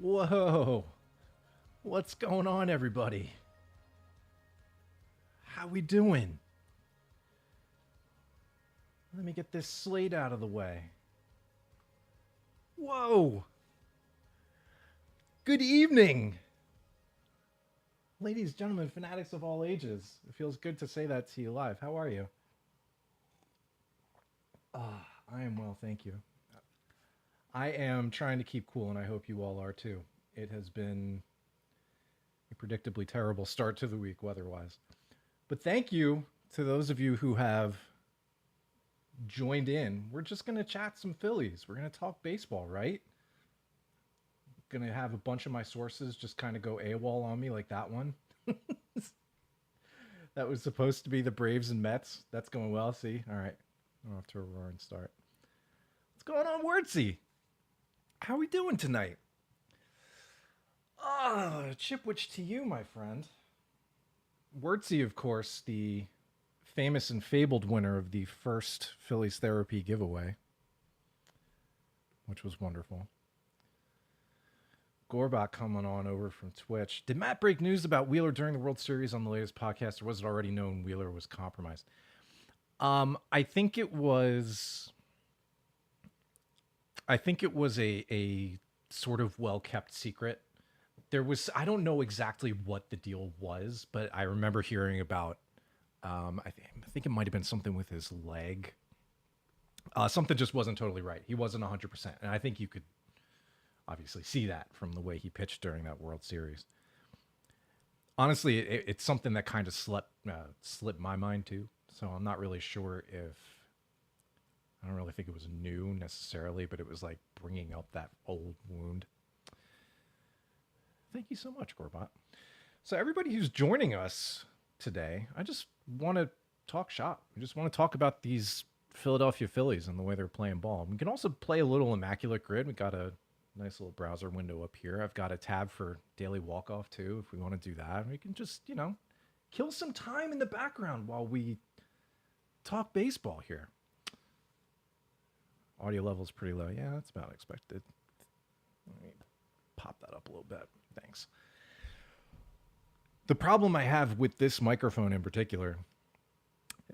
Whoa. What's going on, everybody? How we doing? Let me get this slate out of the way. Whoa. Good evening. Ladies, gentlemen, fanatics of all ages. It feels good to say that to you live. How are you? I am well, thank you. I am trying to keep cool, and I hope you all are too. It has been a predictably terrible start to the week weather-wise. But thank you to those of you who have joined in. We're just going to chat some Phillies. We're going to talk baseball, right? Going to have a bunch of my sources just kind of go AWOL on me like that one. That was supposed to be the Braves and Mets. That's going well. See? All right. I'm off to a roaring start. What's going on, Wordsy? How are we doing tonight? Chipwich to you, my friend. Wordsy, of course, the famous and fabled winner of the first Phillies Therapy giveaway, which was wonderful. Gorbach coming on over from Twitch. Did Matt break news about Wheeler during the World Series on the latest podcast, or was it already known Wheeler was compromised? I think it was a sort of well-kept secret. I don't know exactly what the deal was, but I remember hearing about, I think it might have been something with his leg. Something just wasn't totally right. He wasn't 100%. And I think you could obviously see that from the way he pitched during that World Series. Honestly, it's something that kind of slipped my mind too. So I'm not really sure I don't really think it was new necessarily, but it was like bringing up that old wound. Thank you so much, Gorbot. So everybody who's joining us today, I just want to talk shop. We just want to talk about these Philadelphia Phillies and the way they're playing ball. We can also play a little Immaculate Grid. We got a nice little browser window up here. I've got a tab for daily walk-off too, if we want to do that. We can just, kill some time in the background while we talk baseball here. Audio level's pretty low. Yeah, that's about expected. Let me pop that up a little bit. Thanks. The problem I have with this microphone in particular,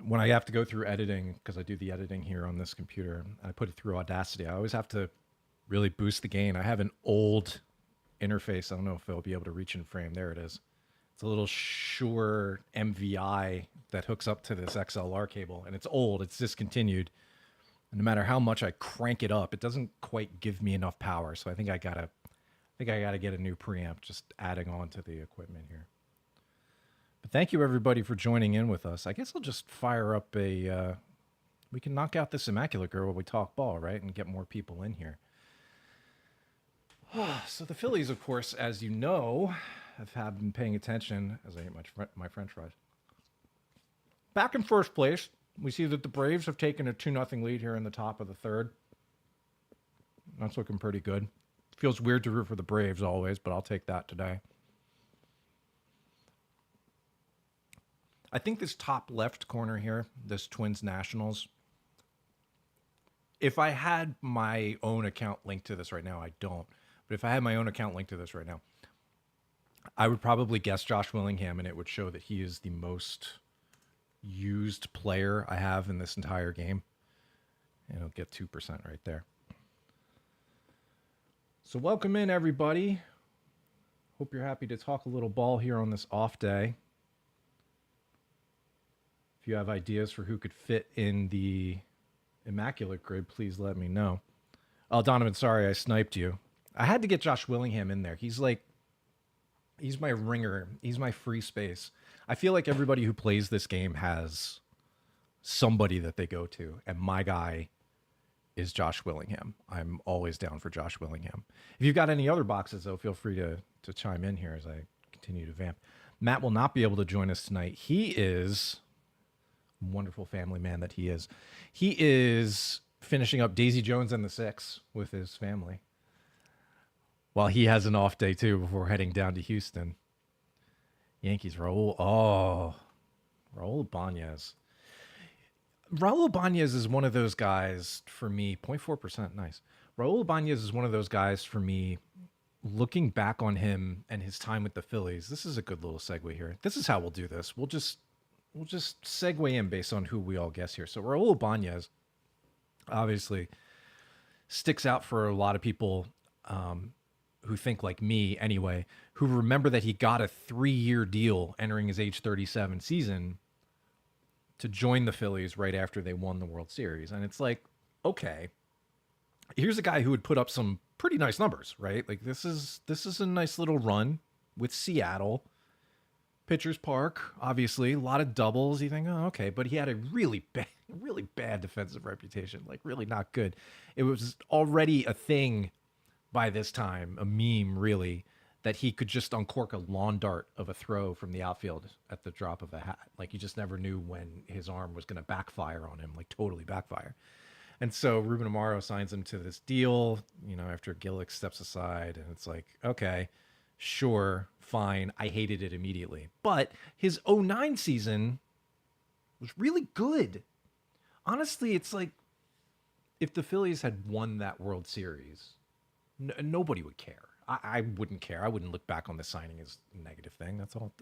when I have to go through editing, because I do the editing here on this computer, I put it through Audacity, I always have to really boost the gain. I have an old interface. I don't know if it'll be able to reach in frame. There it is. It's a little Shure MVI that hooks up to this XLR cable, and it's old. It's discontinued. And no matter how much I crank it up, it doesn't quite give me enough power. So I think I gotta get a new preamp, just adding on to the equipment here. But thank you everybody for joining in with us. I guess I'll just fire up we can knock out this Immaculate Girl while we talk ball, right? And get more people in here. So the Phillies, of course, as you know, have been paying attention as I eat my French fries. Back in first place, we see that the Braves have taken a 2-0 lead here in the top of the third. That's looking pretty good. Feels weird to root for the Braves always, but I'll take that today. I think this top left corner here, this Twins Nationals, if I had my own account linked to this right now, I don't. But if I had my own account linked to this right now, I would probably guess Josh Willingham, and it would show that he is the most used player I have in this entire game. And it'll get 2% right there. So welcome in, everybody. Hope you're happy to talk a little ball here on this off day. If you have ideas for who could fit in the Immaculate Grid, please let me know. Oh, Donovan, sorry I sniped you. I had to get Josh Willingham in there. He's my ringer. He's my free space. I feel like everybody who plays this game has somebody that they go to, and my guy is Josh Willingham. I'm always down for Josh Willingham. If you've got any other boxes, though, feel free to chime in here as I continue to vamp. Matt will not be able to join us tonight. He is a wonderful family man that he is. He is finishing up Daisy Jones and the Six with his family, while he has an off day, too, before heading down to Houston. Yankees, Raul Ibanez. Raul Ibanez is one of those guys for me, 0.4%, nice. Raul Ibanez is one of those guys for me looking back on him and his time with the Phillies, this is a good little segue here. This is how we'll do this. We'll just segue in based on who we all guess here. So Raul Ibanez obviously sticks out for a lot of people who think like me anyway, who remember that he got a 3-year deal entering his age 37 season to join the Phillies right after they won the World Series. And it's like, okay, here's a guy who would put up some pretty nice numbers, right? Like this is a nice little run with Seattle. Pitchers Park, obviously, a lot of doubles. You think, oh, okay, but he had a really bad defensive reputation, like really not good. It was already a thing by this time, a meme, really, that he could just uncork a lawn dart of a throw from the outfield at the drop of a hat. Like you just never knew when his arm was going to backfire on him, like totally backfire. And so Ruben Amaro signs him to this deal, after Gillick steps aside, and it's like, okay, sure, fine. I hated it immediately. But his '09 season was really good. Honestly, it's like if the Phillies had won that World Series, nobody would care. I wouldn't care. I wouldn't look back on the signing as a negative thing. That's all.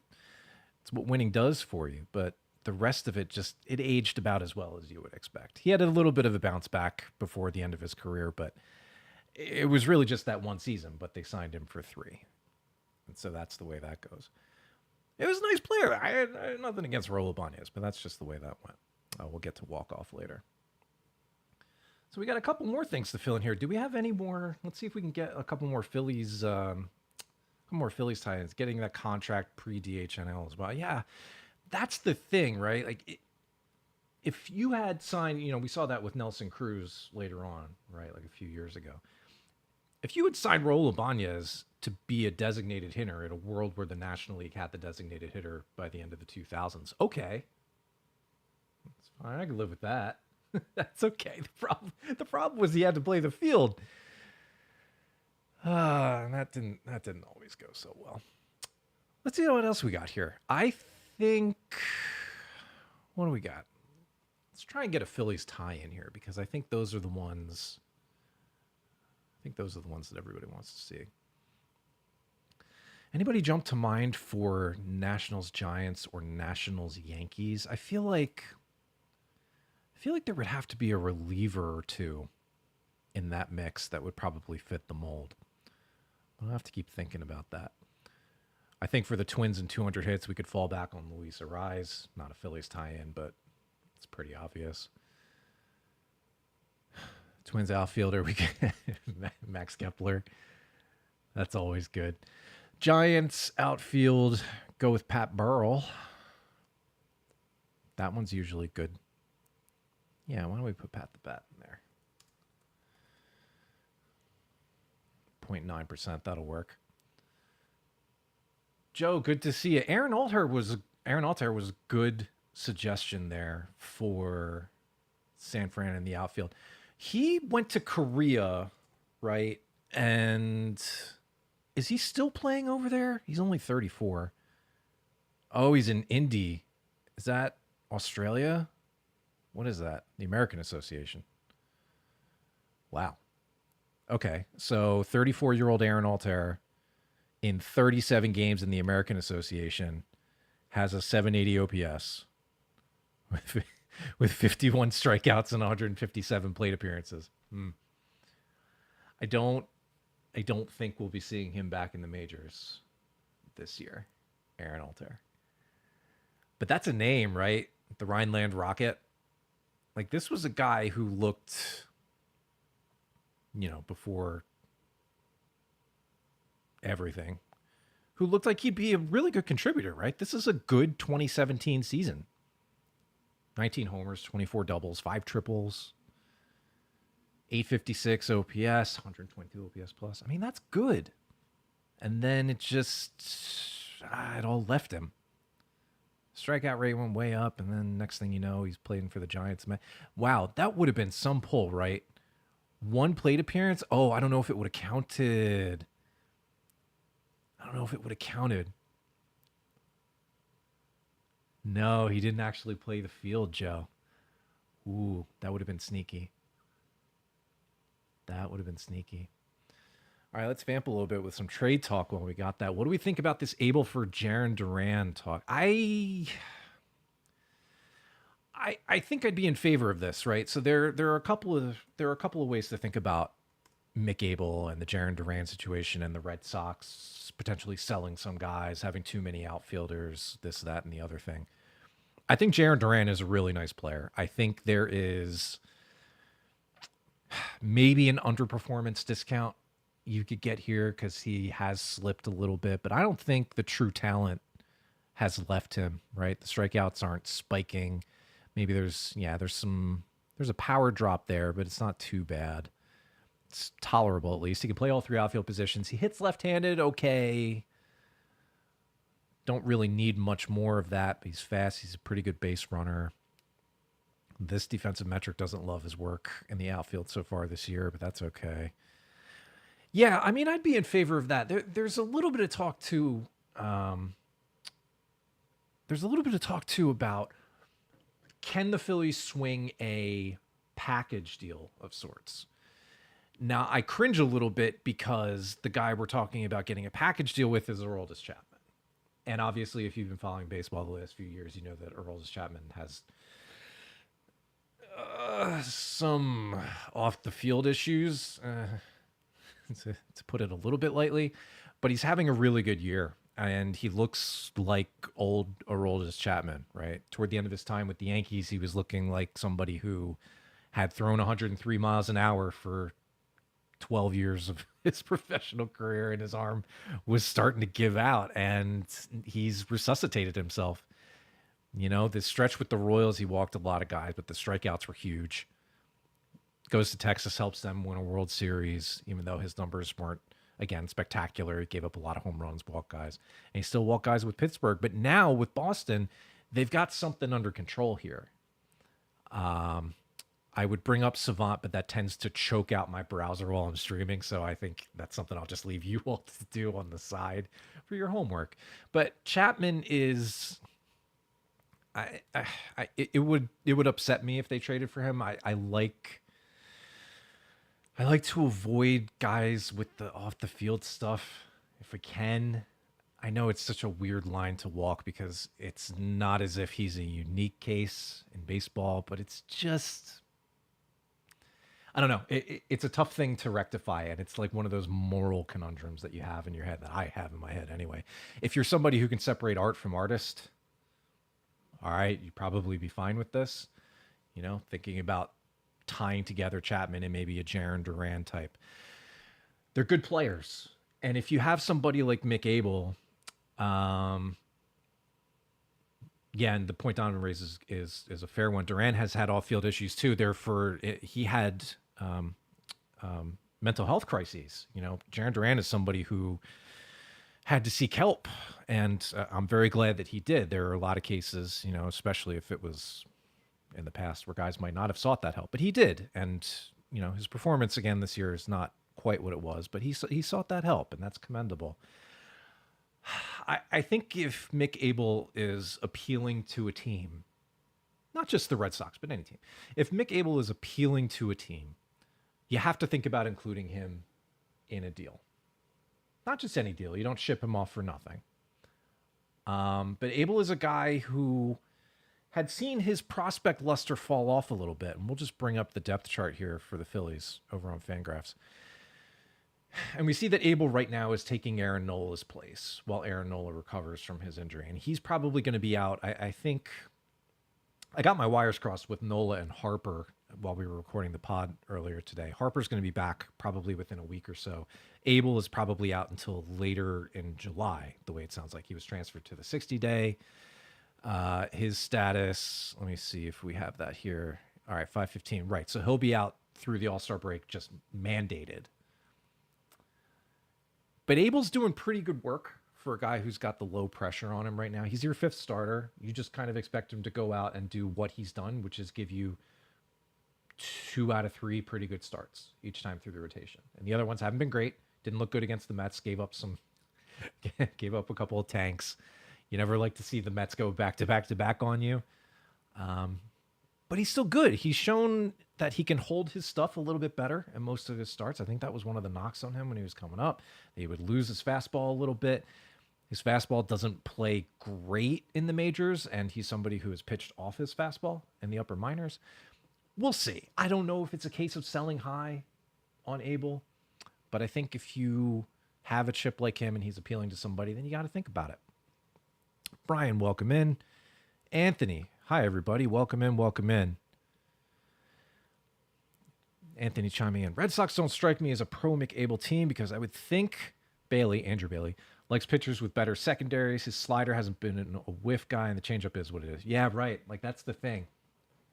It's what winning does for you. But the rest of it it aged about as well as you would expect. He had a little bit of a bounce back before the end of his career, but it was really just that one season. But they signed him for 3. And so that's the way that goes. It was a nice player. I had nothing against Raul Ibanez, but that's just the way that went. We'll get to walk-off later. So we got a couple more things to fill in here. Do we have any more? Let's see if we can get a couple more Phillies tie-ins, getting that contract pre-DHNL as well. Yeah, that's the thing, right? Like, if you had signed, we saw that with Nelson Cruz later on, right? Like a few years ago. If you had signed Raul Ibanez to be a designated hitter in a world where the National League had the designated hitter by the end of the 2000s, okay. That's fine. I can live with that. That's okay. The problem was he had to play the field. And that didn't always go so well. Let's see what else we got here. I think, what do we got? Let's try and get a Phillies tie in here because I think those are the ones. That everybody wants to see. Anybody jump to mind for Nationals Giants or Nationals Yankees? I feel like there would have to be a reliever or two in that mix that would probably fit the mold. I'll have to keep thinking about that. I think for the Twins and 200 hits, we could fall back on Luis Ariz. Not a Phillies tie-in, but it's pretty obvious. Twins outfielder, we get Max Kepler. That's always good. Giants outfield, go with Pat Burrell. That one's usually good. Yeah, why don't we put Pat the Bat in there? 0.9%, that'll work. Joe, good to see you. Aaron Alter was a good suggestion there for San Fran in the outfield. He went to Korea, right? And is he still playing over there? He's only 34. Oh, he's in Indy. Is that Australia? What is that? The American Association. Wow. Okay, so 34-year-old Aaron Alter in 37 games in the American Association has a 780 OPS with 51 strikeouts and 157 plate appearances. I don't think we'll be seeing him back in the majors this year, Aaron Alter. But that's a name, right? The Rhineland Rocket. Like, this was a guy who looked, before everything, who looked like he'd be a really good contributor, right? This is a good 2017 season. 19 homers, 24 doubles, 5 triples, 856 OPS, 122 OPS plus. I mean, that's good. And then it all left him. Strikeout rate went way up, and then next thing you know, he's playing for the Giants. Wow, that would have been some pull, right? 1 plate appearance? Oh, I don't know if it would have counted. No, he didn't actually play the field, Joe. Ooh, that would have been sneaky. All right, let's vamp a little bit with some trade talk while we got that. What do we think about this Abel for Jaron Duran talk? I think I'd be in favor of this, right? So there are a couple of ways to think about Mick Abel and the Jaron Duran situation and the Red Sox potentially selling some guys, having too many outfielders, this, that, and the other thing. I think Jaron Duran is a really nice player. I think there is maybe an underperformance discount you could get here because he has slipped a little bit, but I don't think the true talent has left him, right? The strikeouts aren't spiking. Maybe there's a power drop there, but it's not too bad. It's tolerable at least. He can play all three outfield positions. He hits left-handed okay. Don't really need much more of that, but he's fast. He's a pretty good base runner. This defensive metric doesn't love his work in the outfield so far this year, but that's okay. Yeah, I mean, I'd be in favor of that. There's a little bit of talk too. There's a little bit of talk too about, can the Phillies swing a package deal of sorts? Now, I cringe a little bit because the guy we're talking about getting a package deal with is Aroldis Chapman. And obviously, if you've been following baseball the last few years, you know that Aroldis Chapman has some off-the-field issues, to put it a little bit lightly. But he's having a really good year, and he looks like old Aroldis Chapman, right? Toward the end of his time with the Yankees, he was looking like somebody who had thrown 103 miles an hour for 12 years of his professional career, and his arm was starting to give out, and he's resuscitated himself. You know, this stretch with the Royals, he walked a lot of guys, but the strikeouts were huge. Goes to Texas, helps them win a World Series, even though his numbers weren't, again, spectacular. He gave up a lot of home runs, walked guys, and he still walked guys with Pittsburgh. But now with Boston, they've got something under control here. I would bring up Savant, but that tends to choke out my browser while I'm streaming. So I think that's something I'll just leave you all to do on the side for your homework. But Chapman is, it would upset me if they traded for him. I like to avoid guys with the off the field stuff if I can. I know it's such a weird line to walk because it's not as if he's a unique case in baseball, but it's just, I don't know. It's a tough thing to rectify, and it's like one of those moral conundrums that you have in your head, that I have in my head anyway. If you're somebody who can separate art from artist, all right, you'd probably be fine with this. You know, thinking about tying together Chapman and maybe a Jaron Duran type. They're good players. And if you have somebody like Mick Abel, yeah, and the point Donovan raises is a fair one. Duran has had off-field issues too. Therefore, he had mental health crises. You know, Jaron Duran is somebody who had to seek help, and I'm very glad that he did. There are a lot of cases, you know, especially if it was in the past where guys might not have sought that help, but he did. And, you know, his performance again this year is not quite what it was, but he sought that help, and that's commendable. I think if Mick Abel is appealing to a team, not just the Red Sox, but any team, if Mick Abel is appealing to a team, you have to think about including him in a deal. Not just any deal. You don't ship him off for nothing. But Abel is a guy who had seen his prospect luster fall off a little bit. And we'll just bring up the depth chart here for the Phillies over on Fangraphs. And we see that Abel right now is taking Aaron Nola's place while Aaron Nola recovers from his injury. And he's probably going to be out. I think I got my wires crossed with Nola and Harper while we were recording the pod earlier today. Harper's going to be back probably within a week or so. Abel is probably out until later in July, the way it sounds like. He was transferred to the 60-day. His status, let me see if we have that here. All right, 5/15. Right, so he'll be out through the All-Star break, just mandated. But Abel's doing pretty good work for a guy who's got the low pressure on him right now. He's your fifth starter. You just kind of expect him to go out and do what he's done, which is give you 2 out of 3 pretty good starts each time through the rotation. And the other ones haven't been great. Didn't look good against the Mets. Gave up a couple of tanks. You never like to see the Mets go back to back to back on you. but he's still good. He's shown that he can hold his stuff a little bit better in most of his starts. I think that was one of the knocks on him when he was coming up. He would lose his fastball a little bit. His fastball doesn't play great in the majors, and he's somebody who has pitched off his fastball in the upper minors. We'll see. I don't know if it's a case of selling high on Abel, but I think if you have a chip like him and he's appealing to somebody, then you got to think about it. Brian, welcome in. Anthony, hi, everybody. Welcome in, welcome in. Anthony chiming in. Red Sox don't strike me as a pro McAbel team because I would think Andrew Bailey, likes pitchers with better secondaries. His slider hasn't been a whiff guy, and the changeup is what it is. Yeah, right. Like, that's the thing,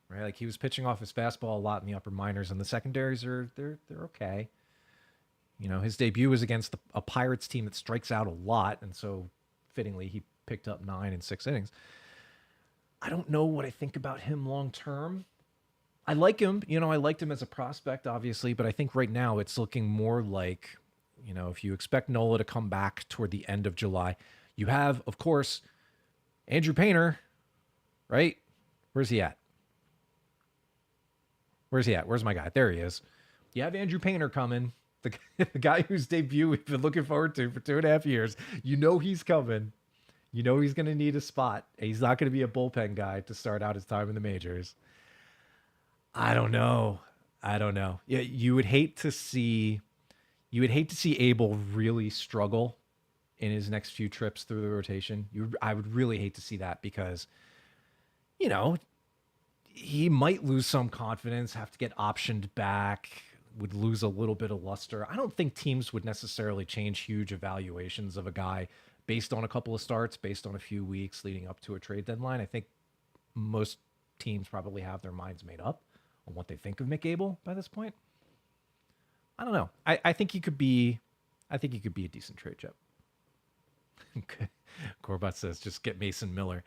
right? Like, he was pitching off his fastball a lot in the upper minors, and the secondaries they're okay. You know, his debut was against a Pirates team that strikes out a lot, and so fittingly, he picked up 9 in 6 innings. I don't know what I think about him long term. I like him. You know, I liked him as a prospect, obviously, but I think right now it's looking more like, you know, if you expect Nola to come back toward the end of July, you have, of course, Andrew Painter, right? Where's he at? Where's my guy? There he is. You have Andrew Painter coming, the guy whose debut we've been looking forward to for 2.5 years. You know he's coming. You know he's going to need a spot. He's not going to be a bullpen guy to start out his time in the majors. I don't know. Yeah, you would hate to see Abel really struggle in his next few trips through the rotation. I would really hate to see that because, you know, he might lose some confidence, have to get optioned back, would lose a little bit of luster. I don't think teams would necessarily change huge evaluations of a guy based on a couple of starts, based on a few weeks leading up to a trade deadline. I think most teams probably have their minds made up on what they think of McAbel by this point. I don't know. I think he could be a decent trade chip. Okay. Corbat says just get Mason Miller.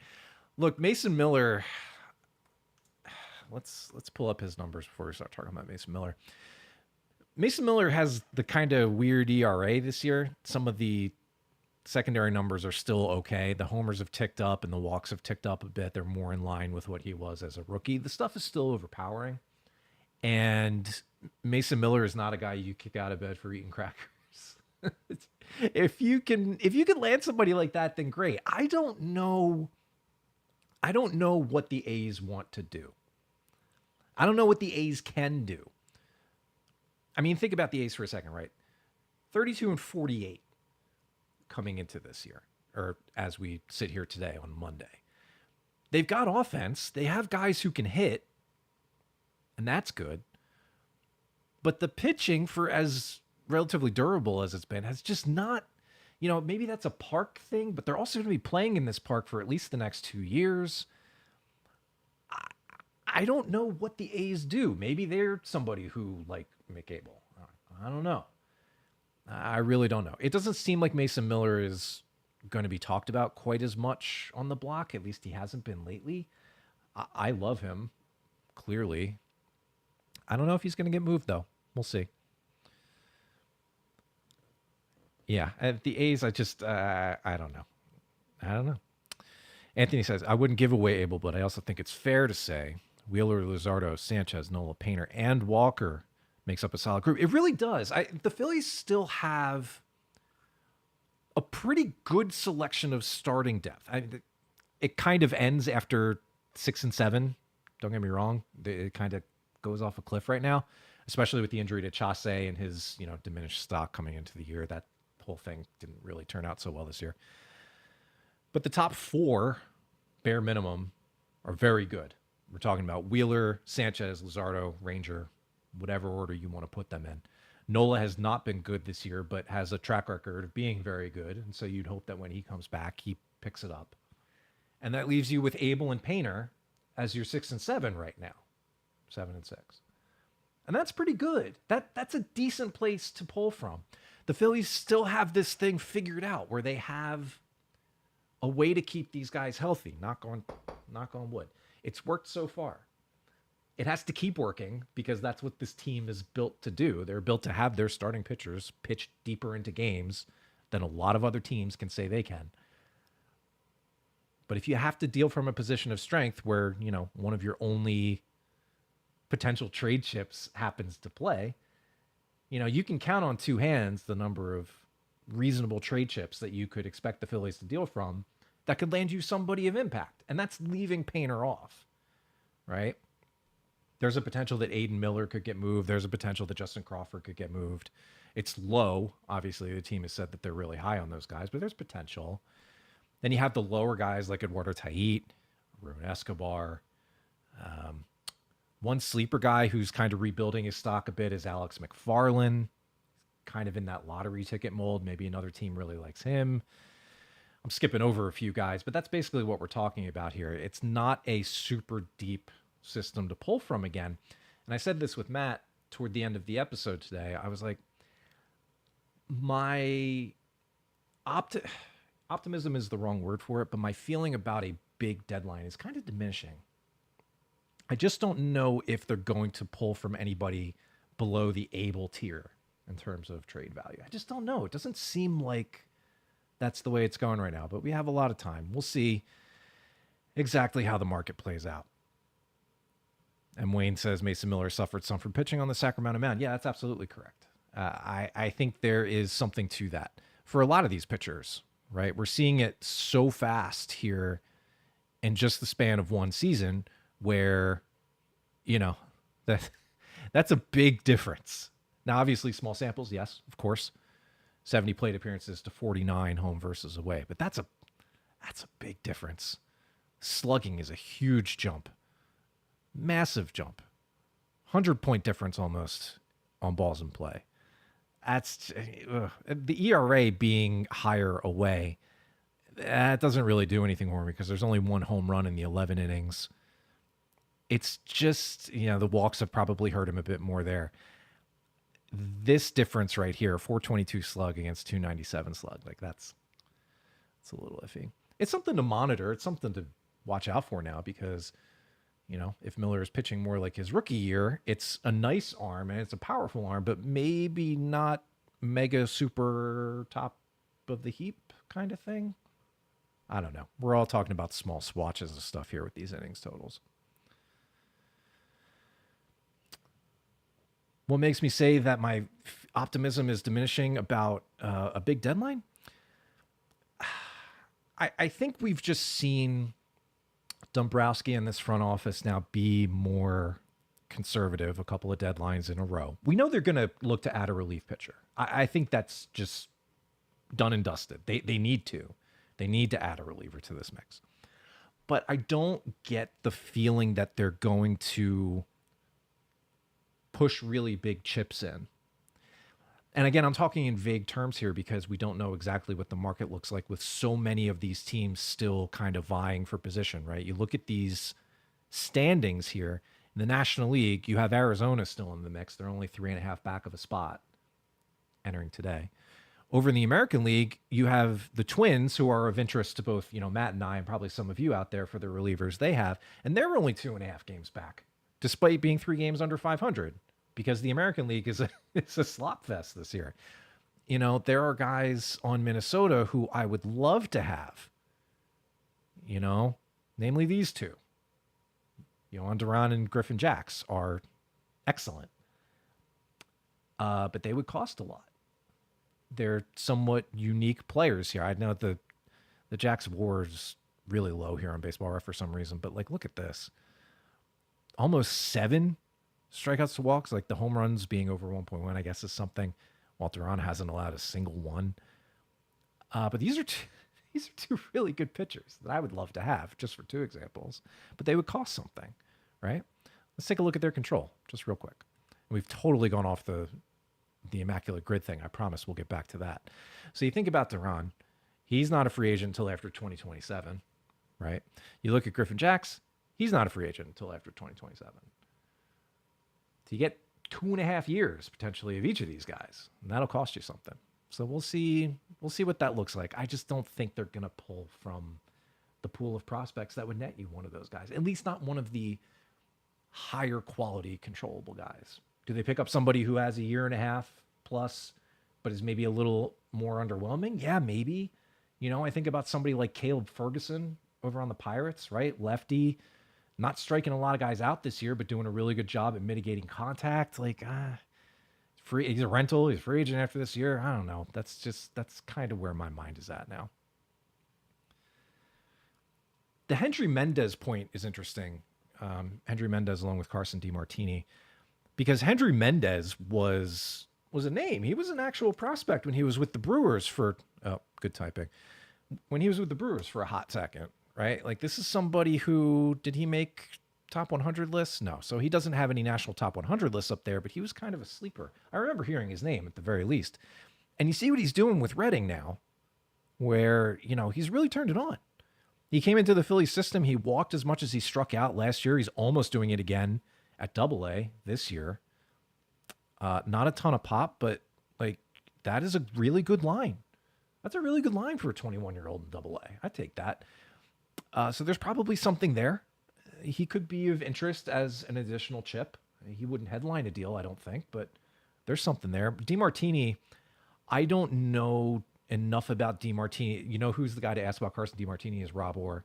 Look, Mason Miller, let's pull up his numbers before we start talking about Mason Miller. Mason Miller has the kind of weird ERA this year. Some of the secondary numbers are still okay. The homers have ticked up and the walks have ticked up a bit. They're more in line with what he was as a rookie. The stuff is still overpowering. And Mason Miller is not a guy you kick out of bed for eating crackers. If you can land somebody like that, then great. I don't know what the A's want to do. I don't know what the A's can do. I mean, think about the A's for a second, right? 32-48 coming into this year, or as we sit here today on Monday. They've got offense. They have guys who can hit, and that's good. But the pitching, for as relatively durable as it's been, has just not, you know, maybe that's a park thing, but they're also going to be playing in this park for at least the next 2 years. I don't know what the A's do. Maybe they're somebody who, like McAbel. I don't know. I really don't know. It doesn't seem like Mason Miller is going to be talked about quite as much on the block. At least he hasn't been lately. I love him, clearly. I don't know if he's going to get moved, though. We'll see. Yeah, the A's, I don't know. I don't know. Anthony says, I wouldn't give away Abel, but I also think it's fair to say Wheeler, Luzardo, Sanchez, Nola, Painter, and Walker makes up a solid group. It really does. The Phillies still have a pretty good selection of starting depth. It kind of ends after 6 and 7. Don't get me wrong. It kind of goes off a cliff right now, especially with the injury to Chase and his, you know, diminished stock coming into the year. That whole thing didn't really turn out so well this year. But the top 4, bare minimum, are very good. We're talking about Wheeler, Sanchez, Luzardo, Ranger, whatever order you want to put them in. Nola has not been good this year, but has a track record of being very good. And so you'd hope that when he comes back, he picks it up. And that leaves you with Abel and Painter as your 6 and 7 right now. 7 and 6. And that's pretty good. That's a decent place to pull from. The Phillies still have this thing figured out where they have a way to keep these guys healthy. Knock on wood. It's worked so far. It has to keep working because that's what this team is built to do. They're built to have their starting pitchers pitch deeper into games than a lot of other teams can say they can. But if you have to deal from a position of strength where, you know, one of your only potential trade chips happens to play, you can count on two hands the number of reasonable trade chips that you could expect the Phillies to deal from that could land you somebody of impact. And that's leaving Painter off, right? There's a potential that Aiden Miller could get moved. There's a potential that Justin Crawford could get moved. It's low. Obviously, the team has said that they're really high on those guys, but there's potential. Then you have the lower guys like Eduardo Tait, Ruben Escobar. One sleeper guy who's kind of rebuilding his stock a bit is Alex McFarland, kind of in that lottery ticket mold. Maybe another team really likes him. I'm skipping over a few guys, but that's basically what we're talking about here. It's not a super deep system to pull from again. And I said this with Matt toward the end of the episode today. I was like, my optimism is the wrong word for it, but my feeling about a big deadline is kind of diminishing. I just don't know if they're going to pull from anybody below the able tier in terms of trade value. I just don't know. It doesn't seem like that's the way it's going right now, but we have a lot of time. We'll see exactly how the market plays out. And Wayne says Mason Miller suffered some from pitching on the Sacramento mound. Yeah, that's absolutely correct. I think there is something to that for a lot of these pitchers, right? We're seeing it so fast here in just the span of one season where, that's a big difference. Now, obviously, small samples, yes, of course. 70 plate appearances to 49 home versus away, but that's a big difference. Slugging is a huge jump, massive jump, 100-point difference almost on balls in play. That's the ERA being higher away. That doesn't really do anything for me because there's only one home run in the 11 innings. It's just, the walks have probably hurt him a bit more there. This difference right here, 422 slug against 297 slug, like that's a little iffy. It's something to monitor. It's something to watch out for now because, if Miller is pitching more like his rookie year, it's a nice arm and it's a powerful arm, but maybe not mega super top of the heap kind of thing. I don't know. We're all talking about small swatches of stuff here with these innings totals. What makes me say that my optimism is diminishing about a big deadline? I think we've just seen Dombrowski and this front office now be more conservative a couple of deadlines in a row. We know they're going to look to add a relief pitcher. I think that's just done and dusted. They need to. They need to add a reliever to this mix. But I don't get the feeling that they're going to push really big chips in. And again, I'm talking in vague terms here because we don't know exactly what the market looks like with so many of these teams still kind of vying for position, right? You look at these standings here in the National League, you have Arizona still in the mix. They're only 3.5 back of a spot entering today. Over in the American League, you have the Twins, who are of interest to both, Matt and I, and probably some of you out there for the relievers they have, and they're only 2.5 games back, despite being 3 games under 500, because the American League is it's a slop fest this year. There are guys on Minnesota who I would love to have, namely these two. Yohan Duran and Griffin Jax are excellent, but they would cost a lot. They're somewhat unique players here. I know the Jax WAR is really low here on Baseball Ref for some reason, but look at this. Almost 7 strikeouts to walks, like the home runs being over 1.1, I guess is something. Walter Duran hasn't allowed a single one. But these are two really good pitchers that I would love to have, just for 2 examples. But they would cost something, right? Let's take a look at their control, just real quick. We've totally gone off the Immaculate Grid thing. I promise we'll get back to that. So you think about Duran. He's not a free agent until after 2027, right? You look at Griffin Jax. He's not a free agent until after 2027. So you get 2.5 years potentially of each of these guys, and that'll cost you something. So we'll see what that looks like. I just don't think they're going to pull from the pool of prospects that would net you one of those guys, at least not one of the higher quality controllable guys. Do they pick up somebody who has a 1.5+ years, but is maybe a little more underwhelming? Yeah, maybe. I think about somebody like Caleb Ferguson over on the Pirates, right? Lefty, Not striking a lot of guys out this year, but doing a really good job at mitigating contact. Like, free. He's a rental. He's a free agent after this year. I don't know. That's kind of where my mind is at now. The Hendry Mendez point is interesting. Hendry Mendez along with Carson DiMartini, because Hendry Mendez was a name. He was an actual prospect when he was with the Brewers for good typing. When he was with the Brewers for a hot second, right? Like, this is somebody who, did he make top 100 lists? No. So he doesn't have any national top 100 lists up there, but he was kind of a sleeper. I remember hearing his name at the very least. And you see what he's doing with Redding now, where, he's really turned it on. He came into the Phillies system. He walked as much as he struck out last year. He's almost doing it again at AA this year. Not a ton of pop, but like, that is a really good line. That's a really good line for a 21-year-old in AA. I take that. So there's probably something there. He could be of interest as an additional chip. He wouldn't headline a deal, I don't think, but there's something there. DiMartini, I don't know enough about DiMartini. You know who's the guy to ask about Carson DiMartini is Rob Orr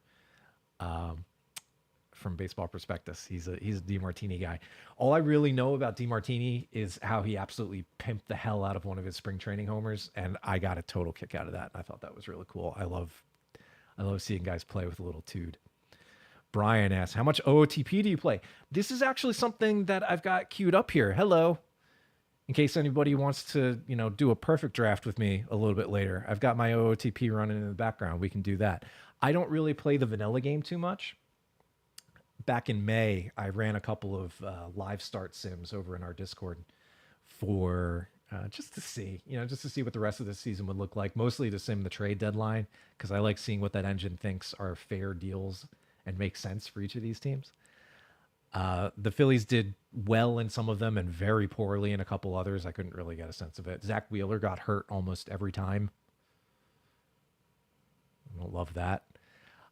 from Baseball Prospectus. He's a DiMartini guy. All I really know about DiMartini is how he absolutely pimped the hell out of one of his spring training homers, and I got a total kick out of that. I thought that was really cool. I love seeing guys play with a little tude. Brian asks, how much OOTP do you play? This is actually something that I've got queued up here. Hello. In case anybody wants to, do a perfect draft with me a little bit later. I've got my OOTP running in the background. We can do that. I don't really play the vanilla game too much. Back in May, I ran a couple of live start sims over in our Discord for just to see what the rest of the season would look like. Mostly to sim the trade deadline, because I like seeing what that engine thinks are fair deals and make sense for each of these teams. The Phillies did well in some of them and very poorly in a couple others. I couldn't really get a sense of it. Zach Wheeler got hurt almost every time. I don't love that.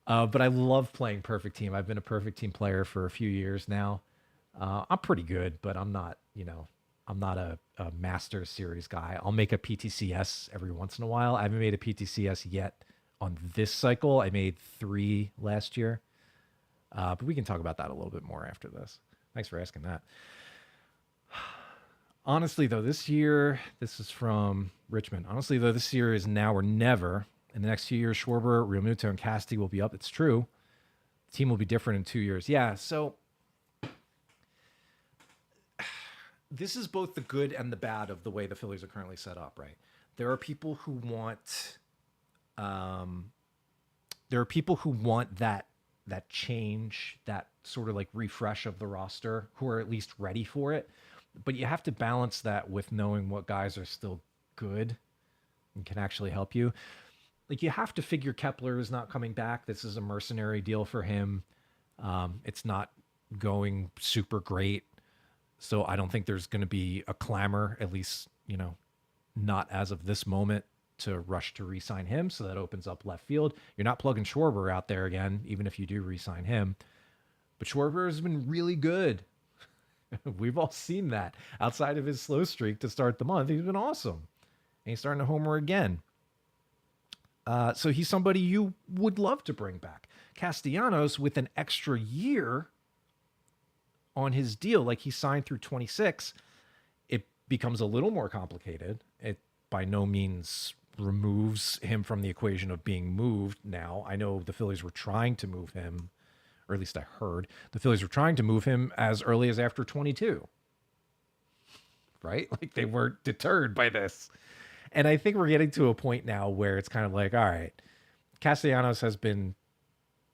But I love playing Perfect Team. I've been a Perfect Team player for a few years now. I'm pretty good, but I'm not, I'm not a Master Series guy. I'll make a PTCS every once in a while. I haven't made a PTCS yet on this cycle. I made 3 last year. But we can talk about that a little bit more after this. Thanks for asking that. Honestly, though, this year, this is from Richmond. Honestly, though, this year is now or never. In the next few years, Schwarber, Realmuto, and Casti will be up. It's true. The team will be different in 2 years. Yeah, so this is both the good and the bad of the way the Phillies are currently set up, right? There are people who want that change, that sort of like refresh of the roster, who are at least ready for it. But you have to balance that with knowing what guys are still good and can actually help you. Like, you have to figure Kepler is not coming back. This is a mercenary deal for him. It's not going super great. So I don't think there's going to be a clamor, at least, not as of this moment, to rush to re-sign him. So that opens up left field. You're not plugging Schwarber out there again, even if you do re-sign him. But Schwarber has been really good. We've all seen that. Outside of his slow streak to start the month, he's been awesome. And he's starting to homer again. So he's somebody you would love to bring back. Castellanos, with an extra year on his deal, like he signed through 26, it becomes a little more complicated. It by no means removes him from the equation of being moved now. I know the Phillies were trying to move him, or at least I heard the Phillies were trying to move him as early as after 22. Right? Like, they weren't deterred by this. And I think we're getting to a point now where it's kind of like, all right, Castellanos has been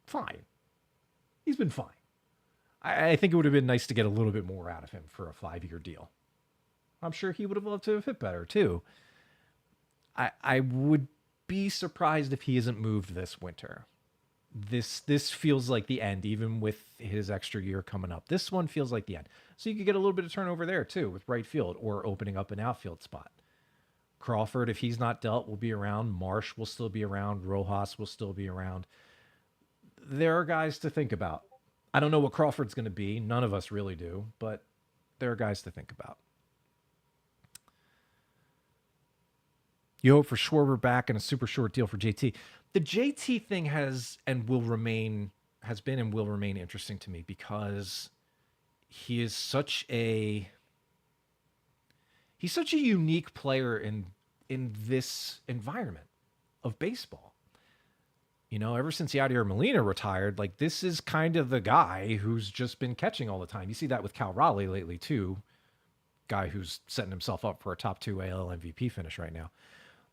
fine. He's been fine. I think it would have been nice to get a little bit more out of him for a 5-year deal. I'm sure he would have loved to have hit better too. I would be surprised if he isn't moved this winter. This feels like the end, even with his extra year coming up. This one feels like the end. So you could get a little bit of turnover there too with right field or opening up an outfield spot. Crawford, if he's not dealt, will be around. Marsh will still be around. Rojas will still be around. There are guys to think about. I don't know what Crawford's going to be. None of us really do, but there are guys to think about. You hope for Schwarber back and a super short deal for JT. The JT thing has and will remain has been and will remain interesting to me because he is such a he's such a unique player in this environment of baseball. You know, ever since Yadier Molina retired, like this is kind of the guy who's just been catching all the time. You see that with Cal Raleigh lately too, guy who's setting himself up for a top 2 AL MVP finish right now.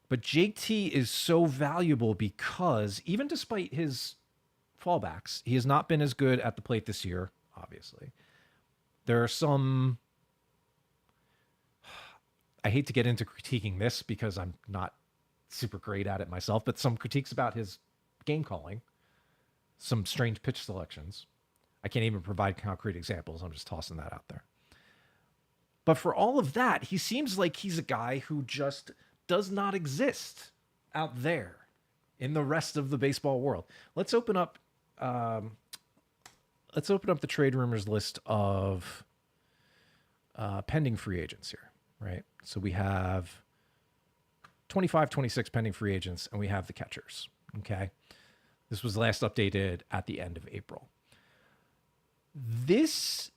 But JT is so valuable because even despite his fallbacks, he has not been as good at the plate this year, obviously. There are some I hate to get into critiquing this because I'm not super great at it myself, but some critiques about his game calling, some strange pitch selections. I can't even provide concrete examples. I'm just tossing that out there. But for all of that, he seems like he's a guy who just does not exist out there in the rest of the baseball world. Let's open up the trade rumors list of pending free agents here, right? So we have 25, 26 pending free agents, and we have the catchers, okay? This was last updated at the end of April. This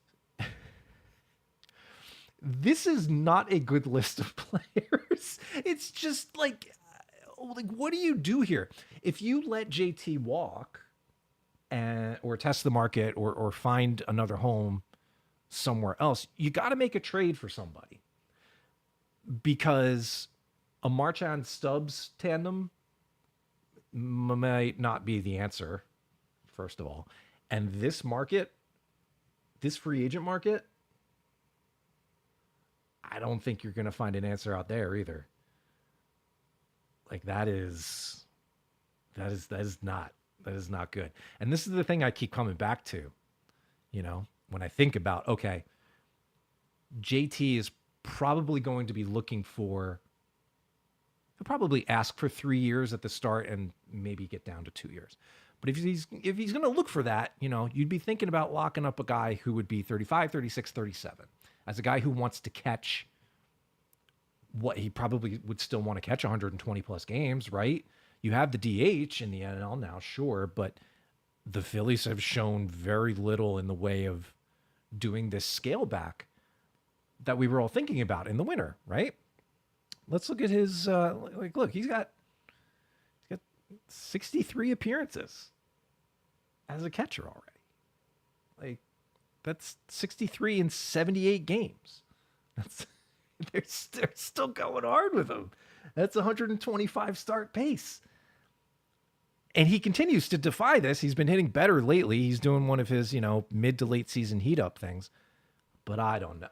is not a good list of players. It's just like what do you do here? If you let JT walk or test the market or find another home somewhere else, you got to make a trade for somebody. Because a Marchand Stubbs tandem might not be the answer, first of all. And this market, this free agent market, I don't think you're going to find an answer out there either. Like that is not good. And this is the thing I keep coming back to, you know, when I think about, okay, JT is probably going to be looking for, he'll probably ask for 3 years at the start and maybe get down to 2 years. But if he's going to look for that, you know, you'd be thinking about locking up a guy who would be 35, 36, 37 as a guy who wants to catch what he probably would still want to catch 120 plus games, right? You have the DH in the NL now, sure, but the Phillies have shown very little in the way of doing this scale back that we were all thinking about in the winter, right? Let's look at his look, he's got 63 appearances as a catcher already. Like that's 63 in 78 games. That's they're still going hard with him. That's 125 start pace. And he continues to defy this. He's been hitting better lately. He's doing one of his, you know, mid to late season heat up things. But I don't know.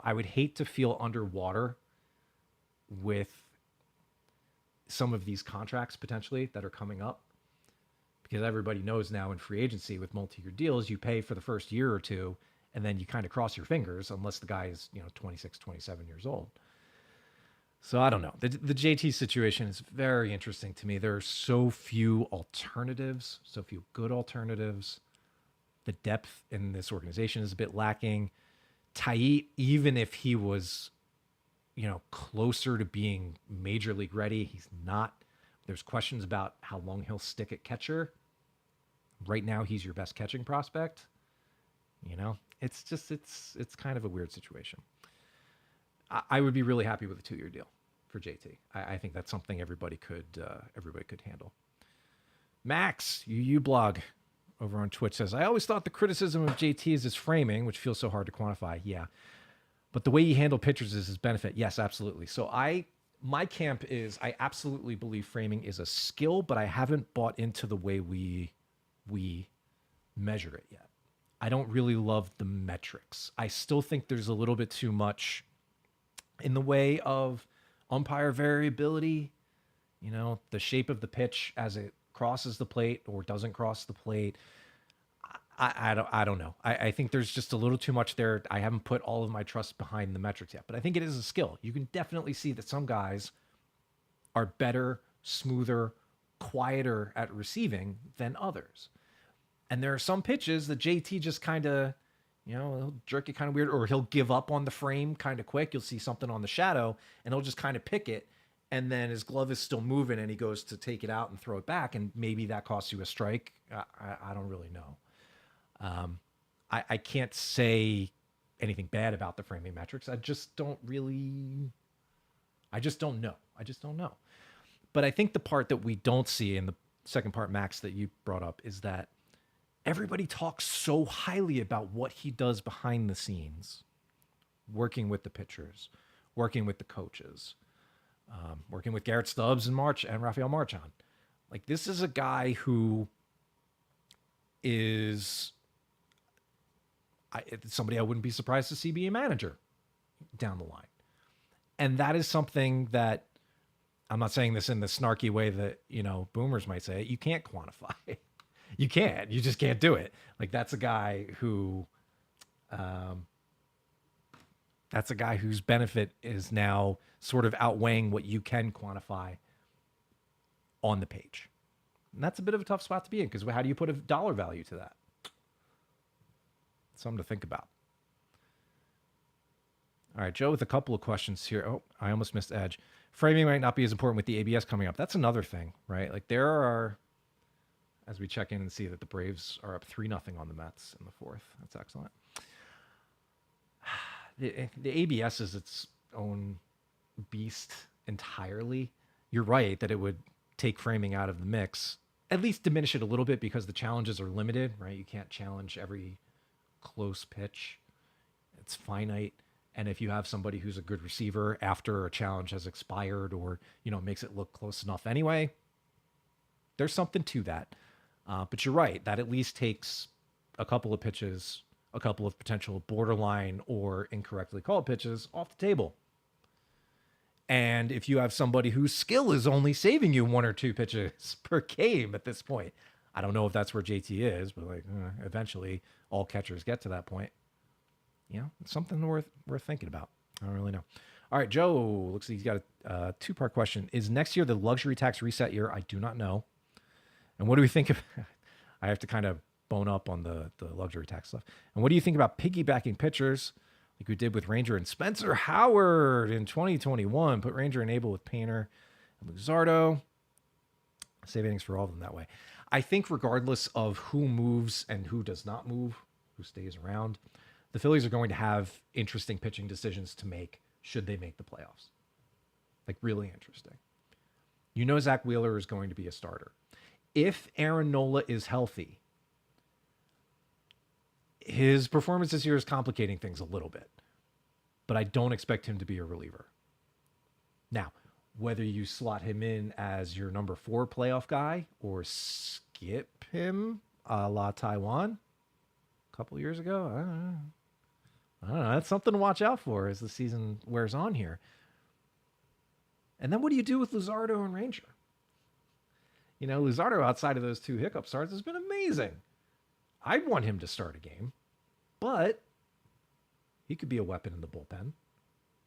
I would hate to feel underwater with some of these contracts potentially that are coming up, because everybody knows now in free agency with multi-year deals, you pay for the first year or two and then you kind of cross your fingers unless the guy is, you know, 26, 27 years old. So I don't know. The JT situation is very interesting to me. There are so few alternatives, so few good alternatives. The depth in this organization is a bit lacking. Taiit, even if he was, you know, closer to being major league ready, he's not. There's questions about how long he'll stick at catcher. Right now, he's your best catching prospect. You know, it's just, it's kind of a weird situation. I would be really happy with a 2-year deal for JT. I think that's something everybody could handle. Max, you blog over on Twitch says, I always thought the criticism of JT is his framing, which feels so hard to quantify. Yeah. But the way he handled pitchers is his benefit. Yes, absolutely. So my camp is I absolutely believe framing is a skill, but I haven't bought into the way we measure it yet. I don't really love the metrics. I still think there's a little bit too much in the way of umpire variability, you know, the shape of the pitch as it crosses the plate or doesn't cross the plate. I don't know. I think there's just a little too much there. I haven't put all of my trust behind the metrics yet, but I think it is a skill. You can definitely see that some guys are better, smoother, quieter at receiving than others. And there are some pitches that JT just kind of, you know, he'll jerk it kind of weird, or he'll give up on the frame kind of quick. You'll see something on the shadow and he'll just kind of pick it. and then his glove is still moving and he goes to take it out and throw it back, and maybe that costs you a strike. I don't really know. I can't say anything bad about the framing metrics. I just don't know. I just don't know. But I think the part that we don't see in the second part, Max, that you brought up is that everybody talks so highly about what he does behind the scenes, working with the pitchers, working with the coaches, working with Garrett Stubbs and Rafael Marchand. Like, this is a guy who is somebody I wouldn't be surprised to see be a manager down the line. And that is something that, I'm not saying this in the snarky way that, boomers might say it, you can't quantify. You can't. You just can't do it. Like, that's a guy whose benefit is now sort of outweighing what you can quantify on the page. And that's a bit of a tough spot to be in, because how do you put a dollar value to that? Something to think about. All right, Joe, with a couple of questions here. Oh, I almost missed Edge. Framing might not be as important with the ABS coming up. That's another thing, right? Like, there are, as we check in and see that the Braves are up 3-0 on the Mets in the fourth. That's excellent. The ABS is its own beast entirely. You're right that it would take framing out of the mix, at least diminish it a little bit, because the challenges are limited, right? You can't challenge every close pitch. It's finite. And if you have somebody who's a good receiver after a challenge has expired, or, makes it look close enough anyway, there's something to that. But you're right, that at least takes a couple of pitches, a couple of potential borderline or incorrectly called pitches off the table. And if you have somebody whose skill is only saving you 1 or 2 pitches per game at this point, I don't know if that's where JT is, but eventually all catchers get to that point. It's something worth thinking about. I don't really know. All right, Joe, looks like he's got a 2-part question. Is next year the luxury tax reset year? I do not know. And what do we think of... I have to kind of bone up on the luxury tax stuff. And what do you think about piggybacking pitchers like we did with Ranger and Spencer Howard in 2021? Put Ranger and Abel with Painter and Luzardo. Save innings for all of them that way. I think regardless of who moves and who does not move, who stays around, the Phillies are going to have interesting pitching decisions to make should they make the playoffs. Like, really interesting. Zach Wheeler is going to be a starter. If Aaron Nola is healthy, his performance this year is complicating things a little bit, but I don't expect him to be a reliever. Now, whether you slot him in as your number 4 playoff guy or skip him a la Taiwan a couple years ago, I don't know. That's something to watch out for as the season wears on here. And then what do you do with Luzardo and Ranger? Luzardo, outside of those 2 hiccup starts, has been amazing. I'd want him to start a game, but he could be a weapon in the bullpen.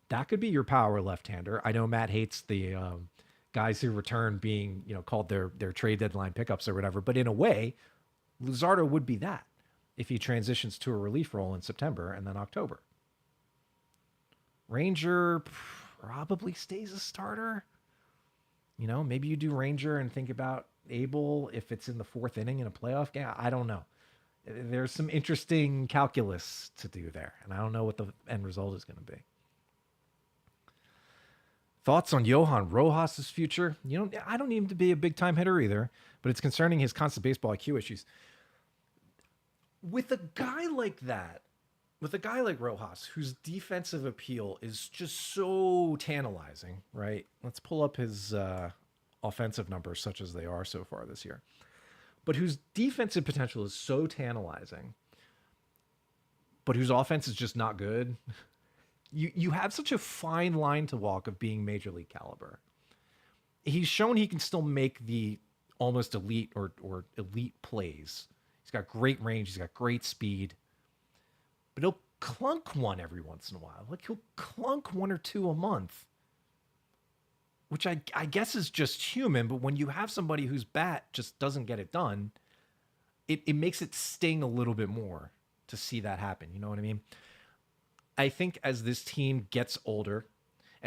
That could be your power left-hander. I know Matt hates the guys who return being, called their trade deadline pickups or whatever, but in a way, Luzardo would be that if he transitions to a relief role in September and then October. Ranger probably stays a starter. Maybe you do Ranger and think about Abel if it's in the 4th inning in a playoff game. I don't know. There's some interesting calculus to do there, and I don't know what the end result is going to be. Thoughts on Johan Rojas' future? I don't need him to be a big-time hitter either, but it's concerning his constant baseball IQ issues. With a guy like that, with a guy like Rojas, whose defensive appeal is just so tantalizing, right? Let's pull up his offensive numbers, such as they are so far this year. But whose defensive potential is so tantalizing, but whose offense is just not good. You have such a fine line to walk of being major league caliber. He's shown he can still make the almost elite or elite plays. He's got great range. He's got great speed. But he'll clunk one every once in a while. Like, he'll clunk 1 or 2 a month, which I guess is just human. But when you have somebody whose bat just doesn't get it done, it makes it sting a little bit more to see that happen. You know what I mean? I think as this team gets older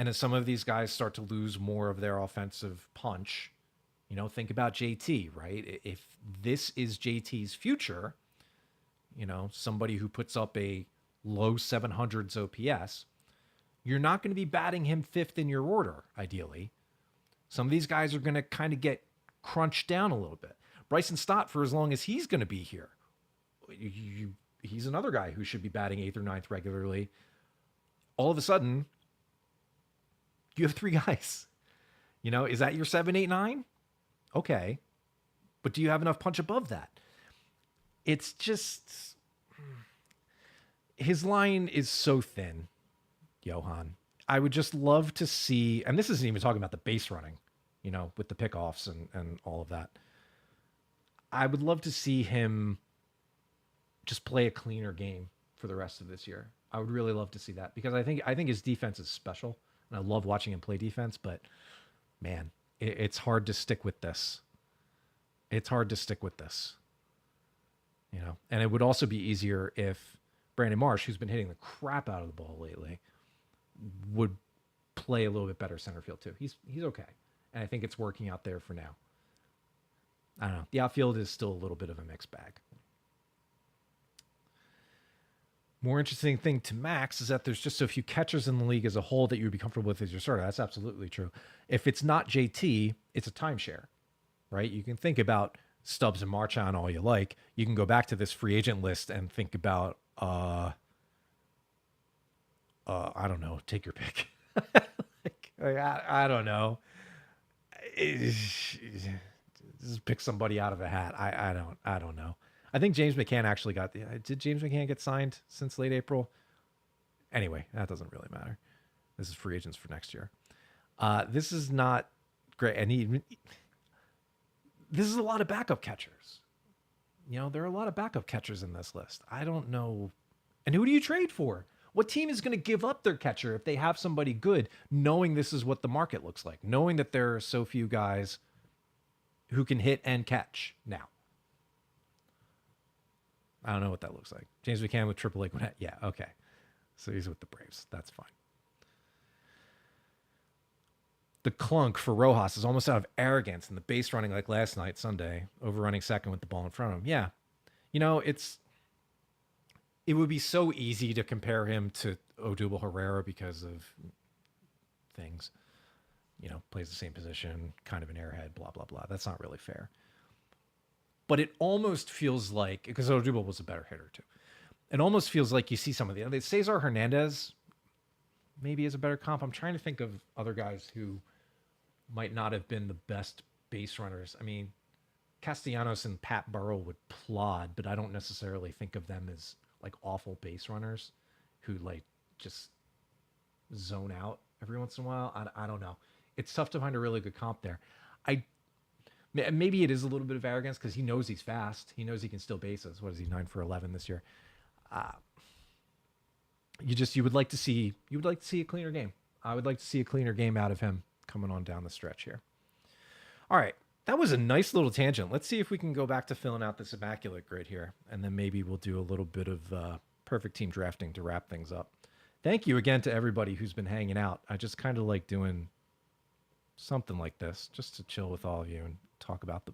And as some of these guys start to lose more of their offensive punch, think about JT, right? If this is JT's future, somebody who puts up a low 700s OPS, you're not going to be batting him fifth in your order, ideally. Some of these guys are going to kind of get crunched down a little bit. Bryson Stott, for as long as he's going to be here, he's another guy who should be batting eighth or ninth regularly. All of a sudden, you have three guys. Is that your 7, 8, 9? Okay. But do you have enough punch above that? It's just, his line is so thin, Johan. I would just love to see, and this isn't even talking about the base running, with the pickoffs and all of that. I would love to see him just play a cleaner game for the rest of this year. I would really love to see that, because I think his defense is special, and I love watching him play defense, but man, it's hard to stick with this. It's hard to stick with this. And it would also be easier if Brandon Marsh, who's been hitting the crap out of the ball lately, would play a little bit better center field too. He's okay. And I think it's working out there for now. I don't know. The outfield is still a little bit of a mixed bag. More interesting thing to Max is that there's just so few catchers in the league as a whole that you would be comfortable with as your starter. That's absolutely true. If it's not JT, it's a timeshare, right? You can think about Stubbs and Marchand all you like. You can go back to this free agent list and think about, I don't know, take your pick. I don't know. Just pick somebody out of a hat. I don't know. I think James McCann actually did James McCann get signed since late April? Anyway, that doesn't really matter. This is free agents for next year. This is not great. And this is a lot of backup catchers. There are a lot of backup catchers in this list. I don't know. And who do you trade for? What team is going to give up their catcher if they have somebody good, knowing this is what the market looks like, knowing that there are so few guys who can hit and catch now? I don't know what that looks like. James McCann with AAA Gwinnett. Yeah, okay. So he's with the Braves. That's fine. The clunk for Rojas is almost out of arrogance and the base running like last night, Sunday, overrunning second with the ball in front of him. Yeah. It would be so easy to compare him to Odubel Herrera because of things. Plays the same position, kind of an airhead, blah, blah, blah. That's not really fair. But it almost feels like, because Odubel was a better hitter too, it almost feels like you see some of the Cesar Hernandez maybe is a better comp. I'm trying to think of other guys who might not have been the best base runners. I mean, Castellanos and Pat Burrell would plod, but I don't necessarily think of them as like awful base runners who like just zone out every once in a while. I don't know. It's tough to find a really good comp there. Maybe it is a little bit of arrogance because he knows he's fast. He knows he can steal bases. What is he, 9 for 11 this year? You would like to see a cleaner game. I would like to see a cleaner game out of him coming on down the stretch here. All right, that was a nice little tangent. Let's see if we can go back to filling out this Immaculate Grid here, and then maybe we'll do a little bit of perfect team drafting to wrap things up. Thank you again to everybody who's been hanging out. I just kind of like doing something like this just to chill with all of you and talk about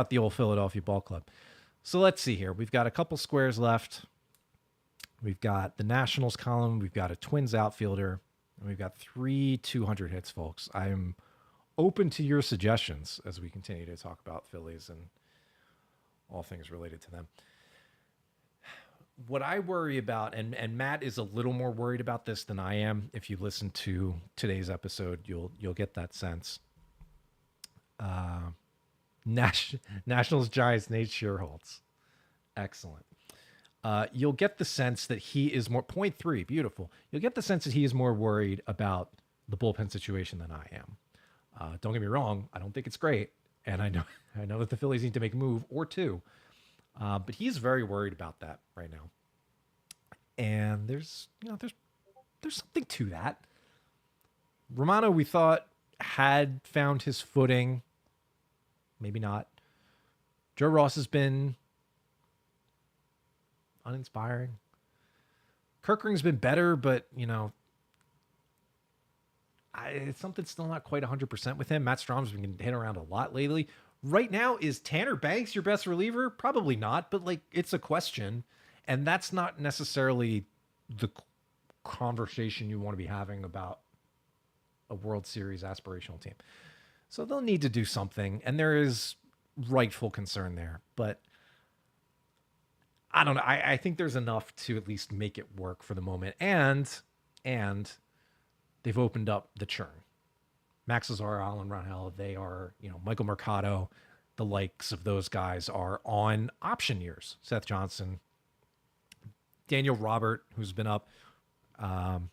the old Philadelphia Ball Club. So let's see here. We've got a couple squares left. We've got the Nationals column. We've got a Twins outfielder. And we've got 3 200 hits, folks. I'm open to your suggestions as we continue to talk about Phillies and all things related to them. What I worry about, and Matt is a little more worried about this than I am. If you listen to today's episode, you'll get that sense. Nationals Giants Nate Scherholtz. Excellent. You'll get the sense that he is more, 0.3, beautiful. You'll get the sense that he is more worried about the bullpen situation than I am. Don't get me wrong. I don't think it's great. And I know that the Phillies need to make a move or two. But he's very worried about that right now. And there's something to that. Romano, we thought, had found his footing. Maybe not. Joe Ross has been uninspiring. Kirkering's been better, but, Something's still not quite 100% with him. Matt Strom's been getting hit around a lot lately. Right now, is Tanner Banks your best reliever? Probably not, but like it's a question. And that's not necessarily the conversation you want to be having about a World Series aspirational team. So they'll need to do something, and there is rightful concern there. But I don't know. I think there's enough to at least make it work for the moment. And they've opened up the churn. Max Lazar, Alan Ronhell, they are, Michael Mercado, the likes of those guys are on option years. Seth Johnson, Daniel Robert, who's been up. Some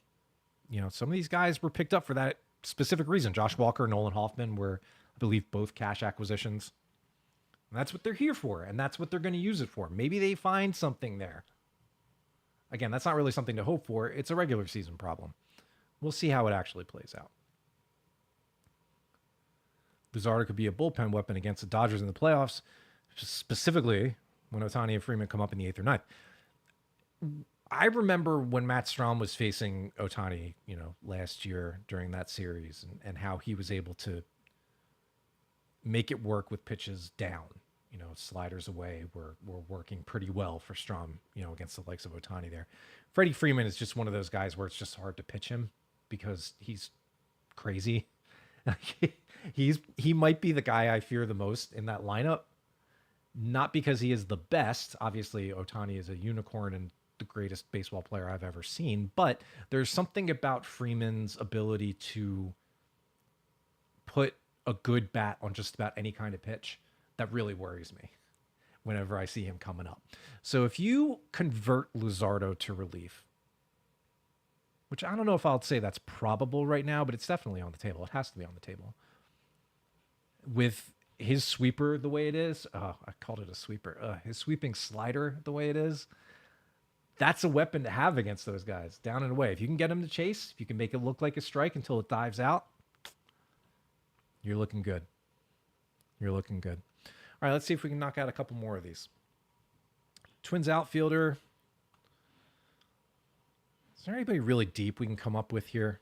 of these guys were picked up for that specific reason. Josh Walker, Nolan Hoffman were, I believe, both cash acquisitions. And that's what they're here for, and that's what they're going to use it for. Maybe they find something there. Again, that's not really something to hope for. It's a regular season problem. We'll see how it actually plays out. Luzardo could be a bullpen weapon against the Dodgers in the playoffs, specifically when Ohtani and Freeman come up in the 8th or 9th. I remember when Matt Strom was facing Ohtani, last year during that series, and how he was able to make it work with pitches down. Sliders away were working pretty well for Strom, against the likes of Ohtani there. Freddie Freeman is just one of those guys where it's just hard to pitch him because he's crazy. He might be the guy I fear the most in that lineup. Not because he is the best. Obviously, Ohtani is a unicorn and the greatest baseball player I've ever seen. But there's something about Freeman's ability to put a good bat on just about any kind of pitch that really worries me whenever I see him coming up. So if you convert Luzardo to relief, which I don't know if I'll say that's probable right now, but it's definitely on the table. It has to be on the table. With his sweeper the way it is, I called it a sweeper. His sweeping slider the way it is, that's a weapon to have against those guys, down and away. If you can get him to chase, if you can make it look like a strike until it dives out, you're looking good. You're looking good. All right, let's see if we can knock out a couple more of these. Twins outfielder. Is there anybody really deep we can come up with here?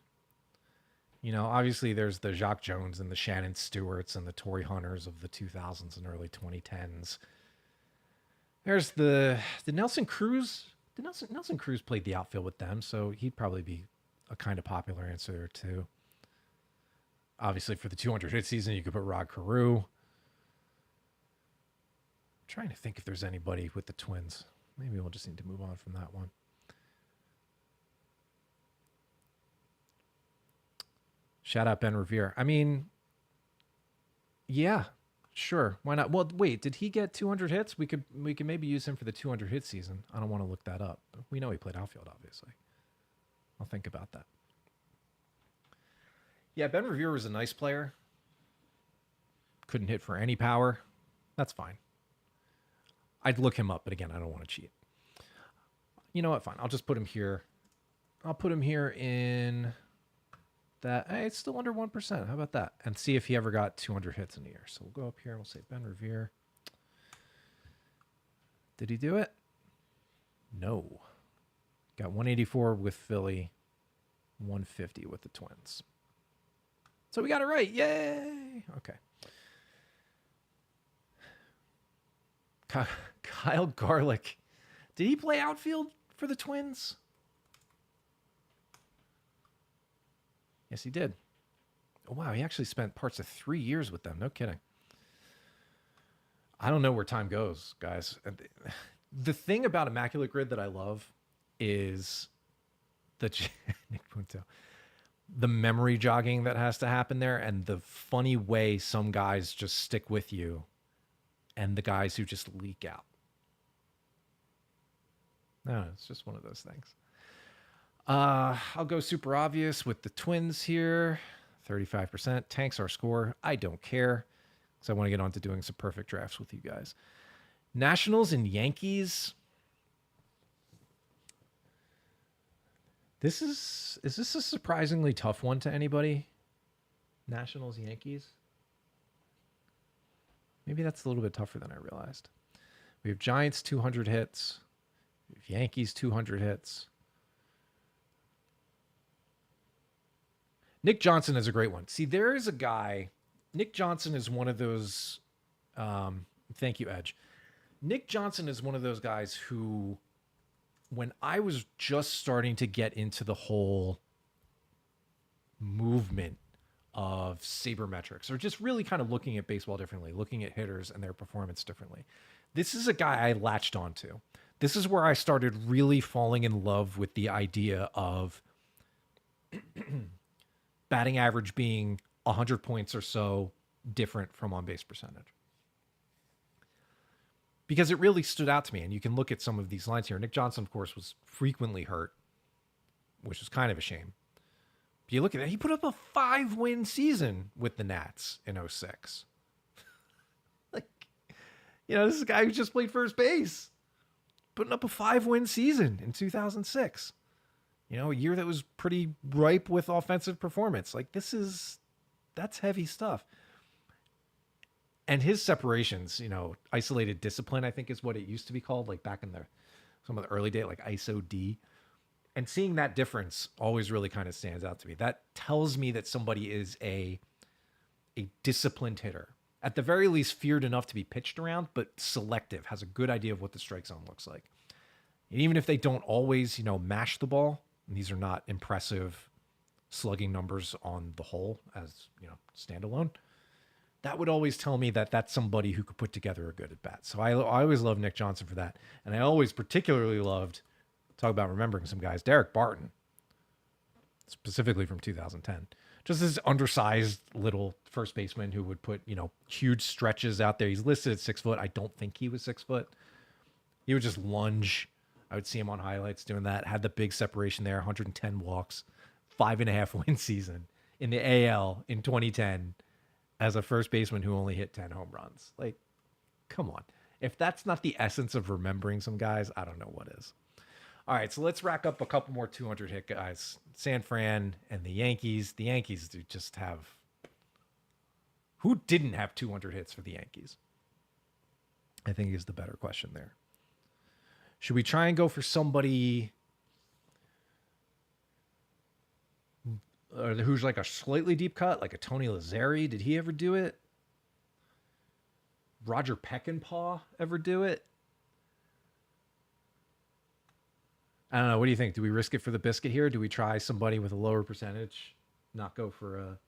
Obviously there's the Jacques Jones and the Shannon Stewarts and the Torrey Hunters of the 2000s and early 2010s. There's the Nelson Cruz. Nelson Cruz played the outfield with them, so he'd probably be a kind of popular answer there too. Obviously for the 200 hit season, you could put Rod Carew. I'm trying to think if there's anybody with the Twins. Maybe we'll just need to move on from that one. Shout out Ben Revere. I mean, yeah, sure. Why not? Well, wait, did he get 200 hits? We could maybe use him for the 200 hit season. I don't want to look that up. But we know he played outfield, obviously. I'll think about that. Yeah, Ben Revere was a nice player. Couldn't hit for any power. That's fine. I'd look him up, but again, I don't want to cheat. You know what? Fine. I'll just put him here. I'll put him here in that. Hey, it's still under 1%. How about that? And see if he ever got 200 hits in a year. So we'll go up here and we'll say Ben Revere. Did he do it? No. Got 184 with Philly, 150 with the Twins. So we got it right. Yay. Okay. Kyle Garlick. Did he play outfield for the Twins? Yes, he did. Oh, wow. He actually spent parts of 3 years with them. No kidding. I don't know where time goes, guys. The thing about Immaculate Grid that I love is Nick Punto, the memory jogging that has to happen there, and the funny way some guys just stick with you and the guys who just leak out. No, it's just one of those things. I'll go super obvious with the Twins here. 35%. Tanks our score. I don't care because I want to get on to doing some perfect drafts with you guys. Nationals and Yankees. Is this a surprisingly tough one to anybody? Nationals, Yankees? Maybe that's a little bit tougher than I realized. We have Giants 200 hits. We have Yankees 200 hits. Nick Johnson is a great one. See, there is a guy. Nick Johnson is one of those. Thank you, Edge. Nick Johnson is one of those guys who, when I was just starting to get into the whole movement of sabermetrics, or just really kind of looking at baseball differently, looking at hitters and their performance differently, this is a guy I latched onto. This is where I started really falling in love with the idea of batting average being 100 points or so different from on-base percentage. Because it really stood out to me. And you can look at some of these lines here. Nick Johnson, of course, was frequently hurt, which was kind of a shame. But you look at that, he put up a 5-win season with the Nats in 06. Like, this is a guy who just played first base, putting up a 5-win season in 2006. A year that was pretty ripe with offensive performance. Like, that's heavy stuff. And his separations, isolated discipline, I think is what it used to be called, like back in some of the early days, like ISO D. And seeing that difference always really kind of stands out to me. That tells me that somebody is a disciplined hitter. At the very least, feared enough to be pitched around, but selective, has a good idea of what the strike zone looks like. And even if they don't always, mash the ball, and these are not impressive slugging numbers on the whole as, standalone, that would always tell me that that's somebody who could put together a good at bat. So I always loved Nick Johnson for that. And I always particularly loved, talk about remembering some guys, Derek Barton, specifically from 2010. Just this undersized little first baseman who would put, huge stretches out there. He's listed at 6 foot. I don't think he was 6 foot. He would just lunge. I would see him on highlights doing that. Had the big separation there, 110 walks, 5.5 win season in the AL in 2010 as a first baseman who only hit 10 home runs. Like, come on. If that's not the essence of remembering some guys, I don't know what is. All right, so let's rack up a couple more 200 hit guys. San Fran and the Yankees. The Yankees do just have... Who didn't have 200 hits for the Yankees? I think is the better question there. Should we try and go for somebody who's like a slightly deep cut, like a Tony Lazzeri? Did he ever do it? Roger Peckinpah ever do it? I don't know. What do you think? Do we risk it for the biscuit here? Do we try somebody with a lower percentage? Not go for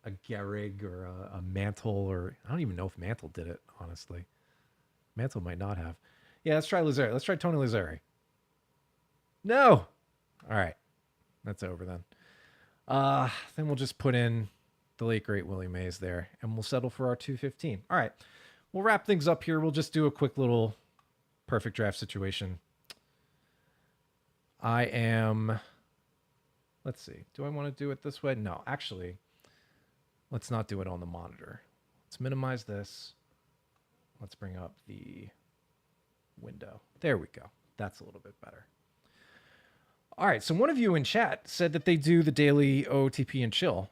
a Gehrig or a Mantle, or I don't even know if Mantle did it, honestly. Mantle might not have. Yeah, let's try Lazzeri. Let's try Tony Lazzeri. No. All right. That's over then. Then we'll just put in the late, great Willie Mays there, and we'll settle for our 215. All right. We'll wrap things up here. We'll just do a quick little perfect draft situation. Let's see. Do I want to do it this way? No, actually, let's not do it on the monitor. Let's minimize this. Let's bring up the window. There we go. That's a little bit better. All right. So one of you in chat said that they do the daily OOTP and chill,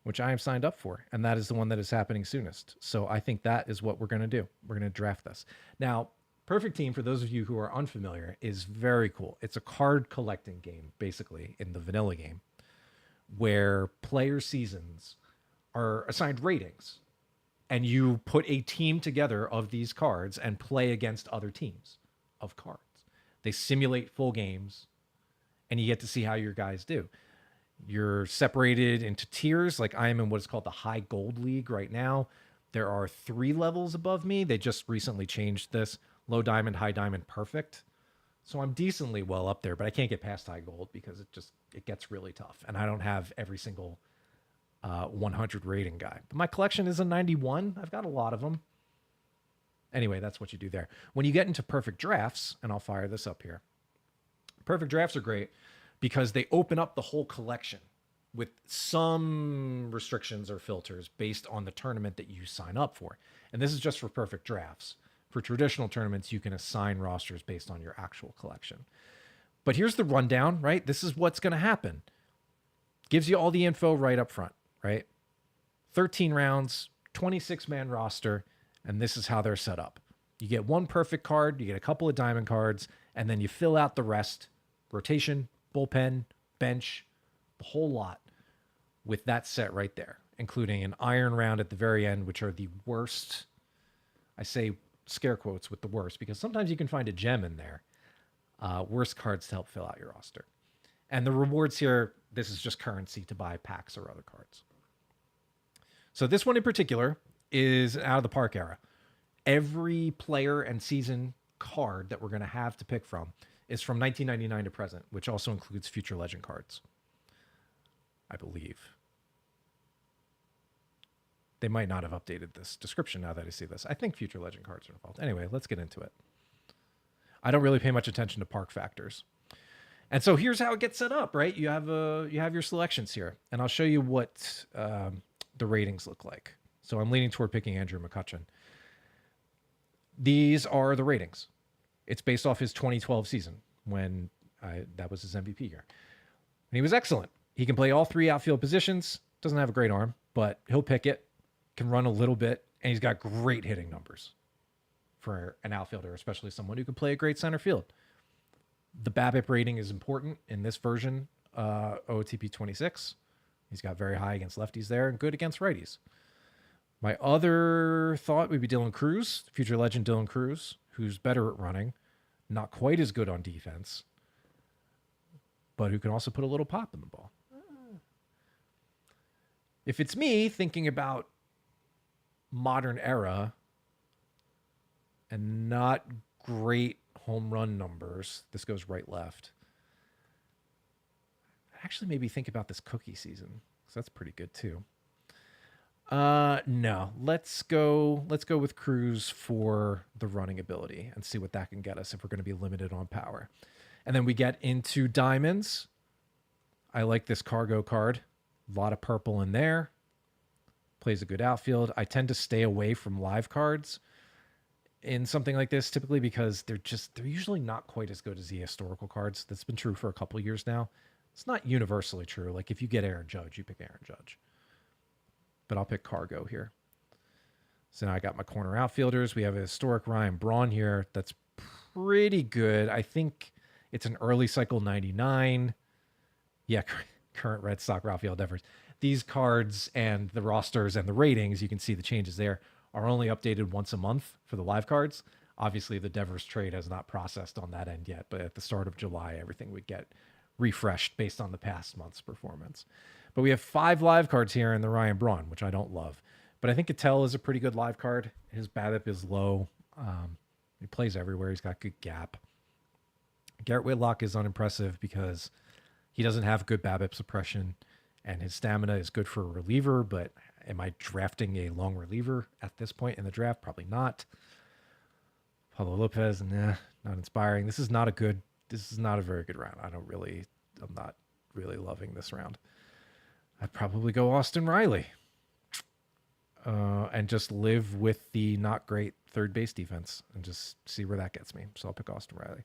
which I am signed up for. And that is the one that is happening soonest. So I think that is what we're going to do. We're going to draft this. Now, Perfect Team, for those of you who are unfamiliar, is very cool. It's a card collecting game, basically, in the vanilla game, where player seasons are assigned ratings. And you put a team together of these cards and play against other teams of cards. They simulate full games, and you get to see how your guys do. You're separated into tiers. Like I am in what is called the High Gold League right now. There are 3 levels above me. They just recently changed this. Low Diamond, High Diamond, Perfect. So I'm decently well up there, but I can't get past High Gold because it gets really tough. And I don't have every single 100 rating guy. But my collection is a 91. I've got a lot of them. Anyway, that's what you do there. When you get into perfect drafts, and I'll fire this up here. Perfect drafts are great because they open up the whole collection with some restrictions or filters based on the tournament that you sign up for. And this is just for perfect drafts. For traditional tournaments, you can assign rosters based on your actual collection. But here's the rundown, right? This is what's going to happen. Gives you all the info right up front, right? 13 rounds, 26-man roster, and this is how they're set up. You get 1 perfect card, you get a couple of diamond cards, and then you fill out the rest. Rotation, bullpen, bench, the whole lot. with that set right there, including an iron round at the very end, which are the worst. I say scare quotes with the worst because sometimes you can find a gem in there. Worst cards to help fill out your roster. And the rewards here, this is just currency to buy packs or other cards. So this one in particular is out of the park era. Every player and season card that we're going to have to pick from is from 1999 to present, which also includes future legend cards, I believe. They might not have updated this description now that I see this. I think future legend cards are involved. Anyway, let's get into it. I don't really pay much attention to park factors. And so here's how it gets set up, right? You have your selections here, and I'll show you what the ratings look like. So I'm leaning toward picking Andrew McCutchen. These are the ratings. It's based off his 2012 season when that was his MVP year. And he was excellent. He can play all three outfield positions. Doesn't have a great arm, but he'll pick it. Can run a little bit, and he's got great hitting numbers for an outfielder, especially someone who can play a great center field. The BABIP rating is important in this version, OOTP 26. He's got very high against lefties there and good against righties. My other thought would be Dylan Cruz, future legend Dylan Cruz, who's better at running, not quite as good on defense, but who can also put a little pop in the ball. If it's me thinking about modern era and not great home run numbers, this goes right left. Actually, maybe think about this cookie season, because that's pretty good too. No, let's go with Cruz for the running ability and see what that can get us if we're going to be limited on power. And then we get into diamonds. I like this cargo card. A lot of purple in there. Plays a good outfield. I tend to stay away from live cards in something like this, typically because they're usually not quite as good as the historical cards. That's been true for a couple of years now. It's not universally true. Like if you get Aaron Judge, you pick Aaron Judge. But I'll pick cargo here. So now I got my corner outfielders. We have a historic Ryan Braun here. That's pretty good. I think it's an early cycle 99. Yeah, current Red Sox Rafael Devers. These cards and the rosters and the ratings, you can see the changes there, are only updated once a month for the live cards. Obviously, the Devers trade has not processed on that end yet, but at the start of July, everything would get refreshed based on the past month's performance. But we have 5 live cards here in the Ryan Braun, which I don't love. But I think Cattell is a pretty good live card. His BABIP is low. He plays everywhere. He's got good gap. Garrett Whitlock is unimpressive because he doesn't have good BABIP suppression, and his stamina is good for a reliever, but am I drafting a long reliever at this point in the draft? Probably not. Pablo Lopez, nah, not inspiring. This is not a very good round. I'm not really loving this round. I'd probably go Austin Riley and just live with the not great third base defense and just see where that gets me. So I'll pick Austin Riley.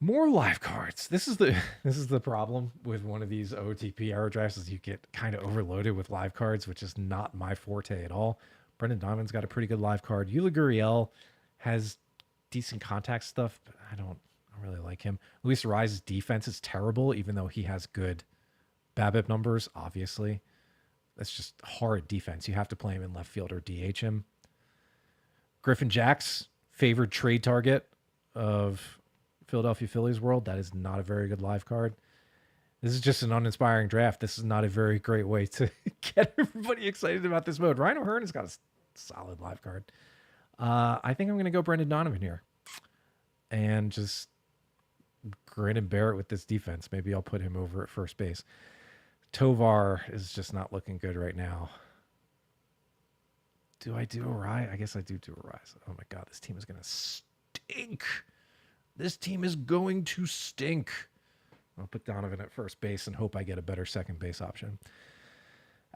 More live cards. This is the problem with one of these OTP era drafts is you get kind of overloaded with live cards, which is not my forte at all. Brendan Donovan's got a pretty good live card. Yuli Gurriel has decent contact stuff, but I don't really like him. Luis Ariza's defense is terrible, even though he has good BABIP numbers, obviously. That's just horrid defense. You have to play him in left field or DH him. Griffin Jack's favored trade target of Philadelphia Phillies world. That is not a very good live card. This is just an uninspiring draft. This is not a very great way to get everybody excited about this mode. Ryan O'Hearn has got a solid live card. I think I'm going to go Brendan Donovan here and just grin and bear it with this defense. Maybe I'll put him over at first base. Tovar is just not looking good right now. Do I do a Rise? I guess I do a Rise. Oh my God, this team is going to stink. This team is going to stink. I'll put Donovan at first base and hope I get a better second base option.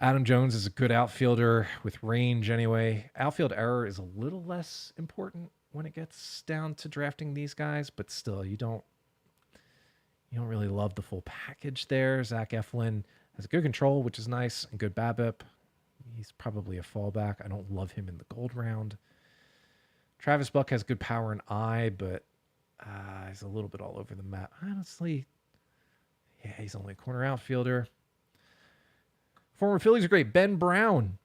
Adam Jones is a good outfielder with range anyway. Outfield error is a little less important when it gets down to drafting these guys, but still, you don't really love the full package there. Zach Eflin has good control, which is nice, and good BABIP. He's probably a fallback. I don't love him in the gold round. Travis Buck has good power and eye, but he's a little bit all over the map. Honestly, yeah, he's only a corner outfielder. Former Phillies great Ben Brown.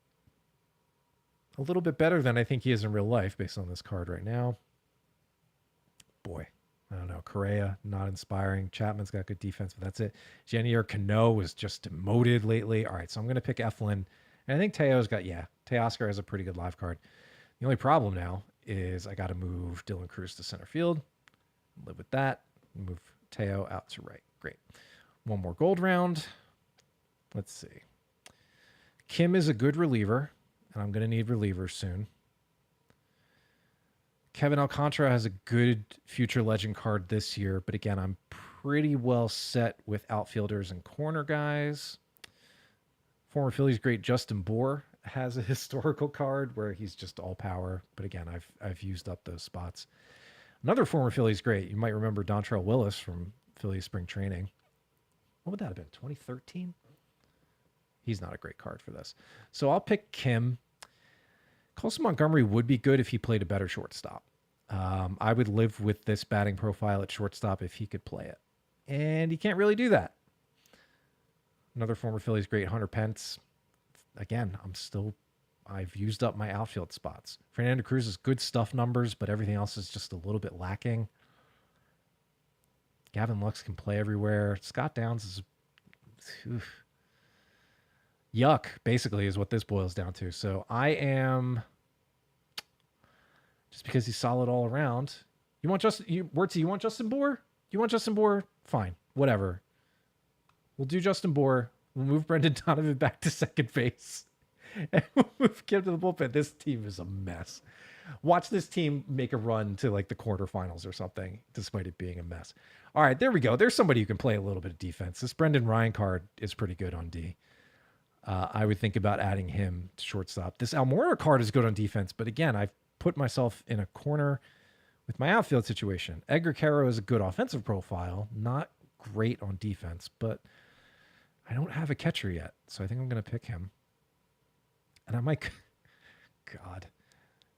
A little bit better than I think he is in real life based on this card right now. Boy, I don't know. Correa, not inspiring. Chapman's got good defense, but that's it. Janier Cano was just demoted lately. All right, so I'm going to pick Eflin. And I think Teo's got, Teoscar has a pretty good live card. The only problem now is I got to move Dylan Cruz to center field. Live with that. Move Teo out to right. Great. One more gold round. Let's see. Kim is a good reliever, and I'm going to need relievers soon. Kevin Alcantara has a good future legend card this year, but again, I'm pretty well set with outfielders and corner guys. Former Phillies great Justin Bohr has a historical card where he's just all power, but again, I've used up those spots. Another former Phillies great, you might remember Dontrell Willis from Phillies spring training. What would that have been? 2013? He's not a great card for this. So I'll pick Kim. Colson Montgomery would be good if he played a better shortstop. I would live with this batting profile at shortstop if he could play it. And he can't really do that. Another former Phillies great, Hunter Pence. Again, I've used up my outfield spots. Fernando Cruz is good stuff numbers, but everything else is just a little bit lacking. Gavin Lux can play everywhere. Scott Downs is... yuck, basically, is what this boils down to. So I am... just because he's solid all around. You want Justin Bohr? You want Justin Bohr? Fine. Whatever. We'll do Justin Bohr. We'll move Brendan Donovan back to second base. And we'll move Kim to the bullpen. This team is a mess. Watch this team make a run to like the quarterfinals or something, despite it being a mess. All right, there we go. There's somebody who can play a little bit of defense. This Brendan Ryan card is pretty good on D. I would think about adding him to shortstop. This Almora card is good on defense, but again, I've put myself in a corner with my outfield situation. Edgar Caro is a good offensive profile, not great on defense, but I don't have a catcher yet, so I think I'm going to pick him. And I might... God.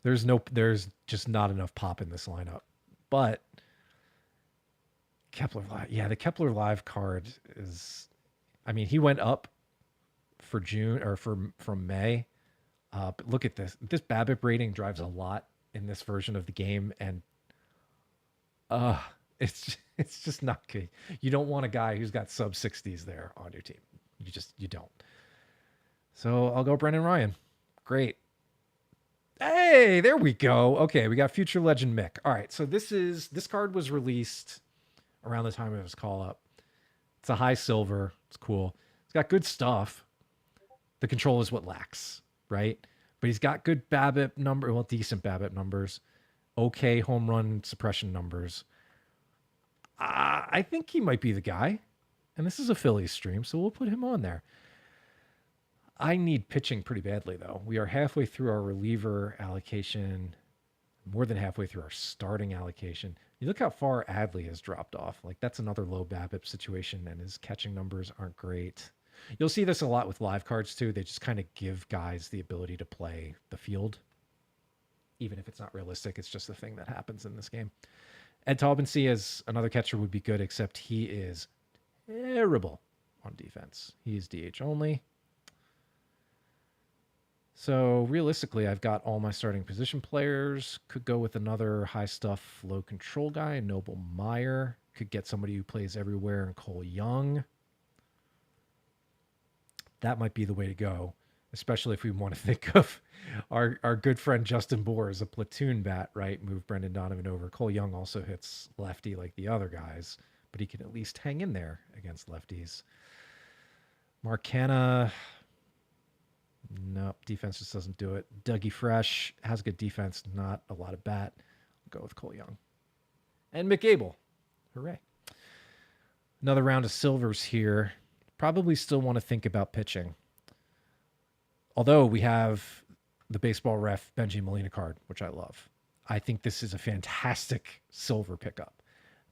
There's just not enough pop in this lineup. But Kepler Live... yeah, the Kepler Live card is... I mean, he went up for June, or from May. But look at this. This BABIP rating drives a lot in this version of the game, and it's just not good. You don't want a guy who's got sub 60s there on your team. You don't. So I'll go Brendan Ryan. Great. Hey, there we go. Okay, we got future legend Mick. All right, so this card was released around the time of his call up. It's a high silver. It's cool. It's got good stuff. The control is what lacks, right? But he's got good BABIP decent BABIP numbers. Okay home run suppression numbers. I think he might be the guy. And this is a Phillies stream, so we'll put him on there. I need pitching pretty badly, though. We are halfway through our reliever allocation, more than halfway through our starting allocation. You look how far Adley has dropped off. Like, that's another low BABIP situation, and his catching numbers aren't great. You'll see this a lot with live cards, too. They just kind of give guys the ability to play the field. Even if it's not realistic, it's just a thing that happens in this game. Ed Taubensee as another catcher would be good, except he is terrible on defense. He's DH only. So realistically, I've got all my starting position players. Could go with another high stuff, low control guy, Noble Meyer. Could get somebody who plays everywhere in Cole Young. That might be the way to go, especially if we want to think of our good friend Justin Bohr as a platoon bat, right? Move Brendan Donovan over. Cole Young also hits lefty like the other guys, but he can at least hang in there against lefties. Mark Hanna, nope, defense just doesn't do it. Dougie Fresh has good defense, not a lot of bat. I'll go with Cole Young. And Mick Abel. Hooray. Another round of silvers here. Probably still want to think about pitching. Although we have the baseball ref Benji Molina card, which I love. I think this is a fantastic silver pickup.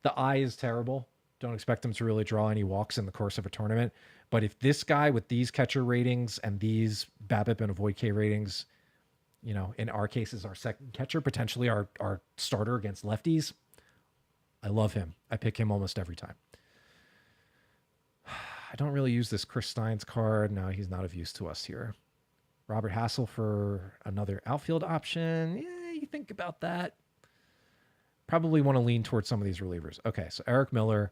The eye is terrible. Don't expect him to really draw any walks in the course of a tournament. But if this guy with these catcher ratings and these BABIP and Avoid K ratings, you know, in our case is our second catcher, potentially our starter against lefties, I love him. I pick him almost every time. I don't really use this Chris Stein's card. No, he's not of use to us here. Robert Hassel for another outfield option. Yeah, you think about that. Probably want to lean towards some of these relievers. Okay, so Eric Miller,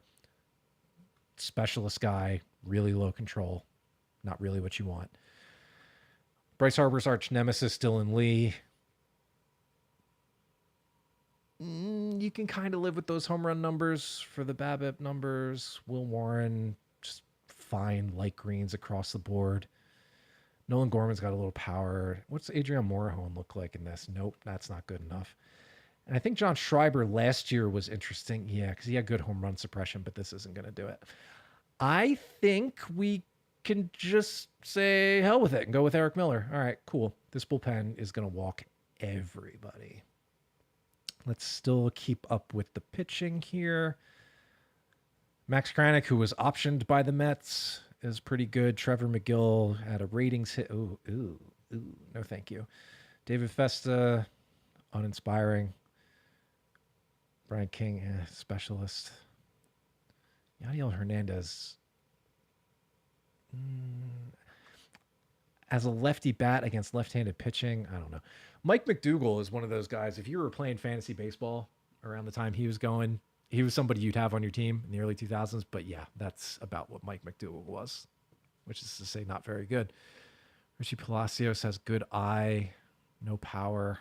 specialist guy, really low control. Not really what you want. Bryce Harper's arch nemesis, Dylan Lee. You can kind of live with those home run numbers for the BABIP numbers. Will Warren, just fine light greens across the board. Nolan Gorman's got a little power. What's Adrian Morejon look like in this? Nope, that's not good enough. And I think John Schreiber last year was interesting. Yeah, because he had good home run suppression, but this isn't going to do it. I think we can just say hell with it and go with Eric Miller. All right, cool. This bullpen is going to walk everybody. Let's still keep up with the pitching here. Max Kranick, who was optioned by the Mets, is pretty good. Trevor McGill had a ratings hit. Ooh, no thank you. David Festa, uninspiring. Brian King, specialist. Yadiel Hernandez, as a lefty bat against left-handed pitching, I don't know. Mike McDougal is one of those guys. If you were playing fantasy baseball around the time he was going, he was somebody you'd have on your team in the early 2000s. But yeah, that's about what Mike McDougal was, which is to say not very good. Richie Palacios has good eye, no power.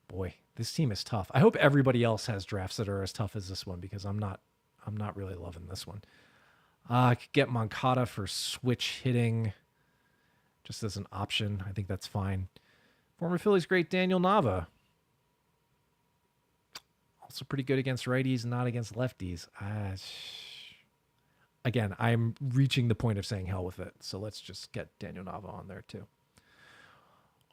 Boy, this team is tough. I hope everybody else has drafts that are as tough as this one, because I'm not really loving this one. I could get Moncada for switch hitting just as an option. I think that's fine. Former Phillies great Daniel Nava. Also pretty good against righties, not against lefties. Again, I'm reaching the point of saying hell with it. So let's just get Daniel Nava on there too.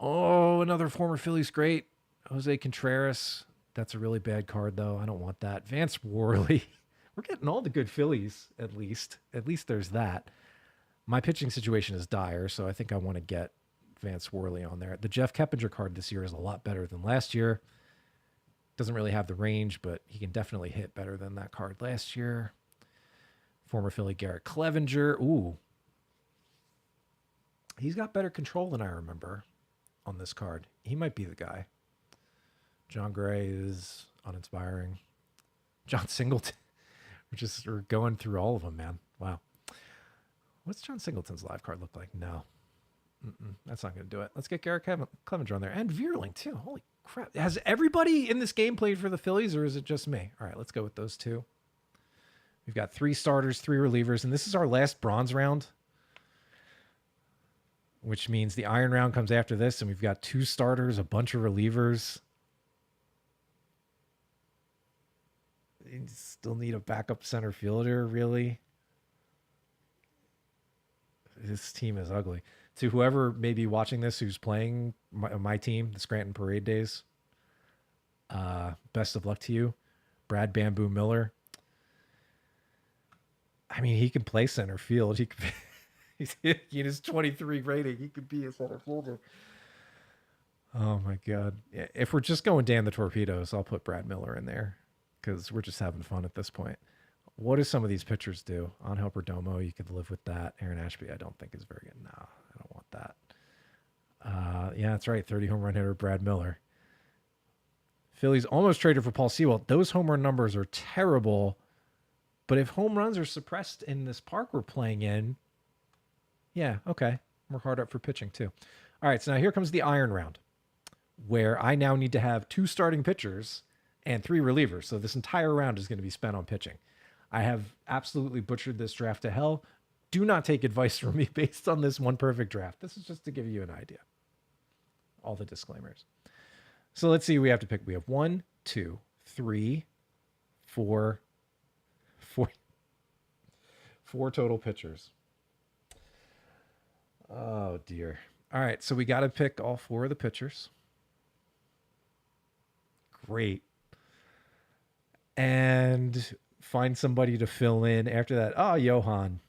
Oh, another former Phillies great. Jose Contreras. That's a really bad card, though. I don't want that. Vance Worley. We're getting all the good Phillies, at least. At least there's that. My pitching situation is dire, so I think I want to get Vance Worley on there. The Jeff Keppinger card this year is a lot better than last year. Doesn't really have the range, but he can definitely hit better than that card last year. Former Philly Garrett Clevenger. Ooh. He's got better control than I remember on this card. He might be the guy. John Gray is uninspiring. John Singleton. We're going through all of them, man. Wow. What's John Singleton's live card look like? No. That's not going to do it. Let's get Garrett Clevenger on there. And Vierling, too. Holy crap. Has everybody in this game played for the Phillies, or is it just me? All right, let's go with those two. We've got 3 starters, 3 relievers, and this is our last bronze round, which means the iron round comes after this, and we've got 2 starters, a bunch of relievers. You still need a backup center fielder, really? This team is ugly. To whoever may be watching this who's playing my team, the Scranton Parade Days, best of luck to you. Brad Bamboo Miller. I mean, he can play center field. He could be, he has 23 rating. He could be a center fielder. Oh, my God. If we're just going Dan the Torpedoes, I'll put Brad Miller in there, because we're just having fun at this point. What do some of these pitchers do? Angel Perdomo, you could live with that. Aaron Ashby, I don't think is very good. No, I don't want that. Yeah, that's right. 30 home run hitter, Brad Miller. Phillies almost traded for Paul Sewell. Those home run numbers are terrible. But if home runs are suppressed in this park we're playing in, yeah, okay. We're hard up for pitching too. All right, so now here comes the iron round, where I now need to have 2 starting pitchers and 3 relievers. So this entire round is going to be spent on pitching. I have absolutely butchered this draft to hell. Do not take advice from me based on this one perfect draft. This is just to give you an idea. All the disclaimers. So let's see. We have to pick. We have 1, 2, 3, 4 total pitchers. Oh, dear. All right. So we got to pick all 4 of the pitchers. Great. And find somebody to fill in after that. Oh, Johan.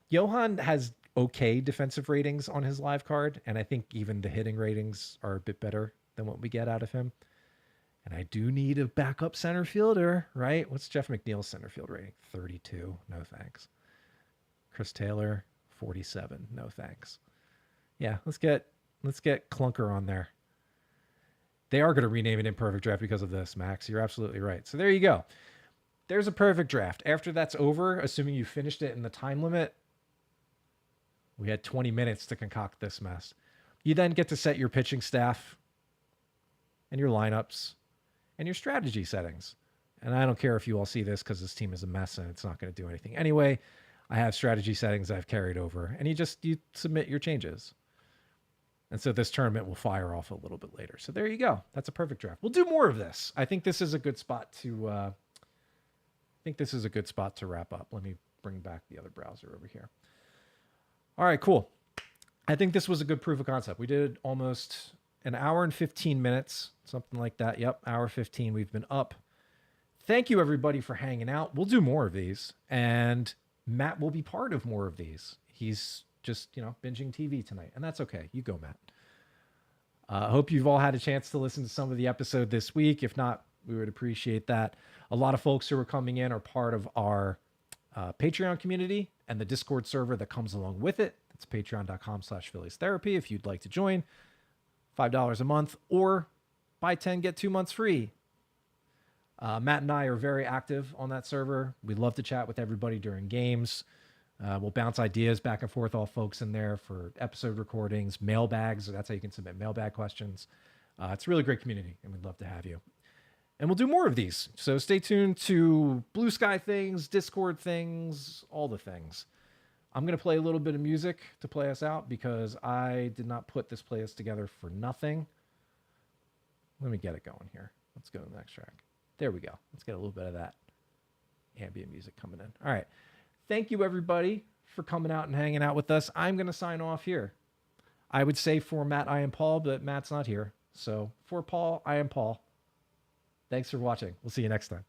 Johan has okay defensive ratings on his live card, and I think even the hitting ratings are a bit better than what we get out of him. And I do need a backup center fielder, right? What's Jeff McNeil's center field rating? 32. No thanks. Chris Taylor, 47. No thanks. Yeah, let's get Clunker on there. They are going to rename it Imperfect Draft because of this, Max. You're absolutely right. So there you go. There's a perfect draft. After that's over, assuming you finished it in the time limit, we had 20 minutes to concoct this mess. You then get to set your pitching staff and your lineups and your strategy settings. And I don't care if you all see this because this team is a mess and it's not going to do anything. Anyway, I have strategy settings I've carried over, and you submit your changes. And so this tournament will fire off a little bit later. So there you go. That's a perfect draft. We'll do more of this. I think this is a good spot to wrap up. Let me bring back the other browser over here. All right, cool. I think this was a good proof of concept. We did almost an hour and 15 minutes, something like that. Yep, hour 15. We've been up. Thank you, everybody, for hanging out. We'll do more of these, and Matt will be part of more of these. He's just, binging TV tonight, and that's okay. You go, Matt. I hope you've all had a chance to listen to some of the episode this week. If not, we would appreciate that. A lot of folks who are coming in are part of our Patreon community and the Discord server that comes along with it. It's patreon.com/Phillies Therapy if you'd like to join. $5 a month, or buy 10, get 2 months free. Matt and I are very active on that server. We love to chat with everybody during games. We'll bounce ideas back and forth, all folks in there, for episode recordings, mailbags. That's how you can submit mailbag questions. It's a really great community, and we'd love to have you. And we'll do more of these. So stay tuned to Blue Sky things, Discord things, all the things. I'm going to play a little bit of music to play us out because I did not put this playlist together for nothing. Let me get it going here. Let's go to the next track. There we go. Let's get a little bit of that ambient music coming in. All right. Thank you, everybody, for coming out and hanging out with us. I'm going to sign off here. I would say for Matt, I am Paul, but Matt's not here. So for Paul, I am Paul. Thanks for watching. We'll see you next time.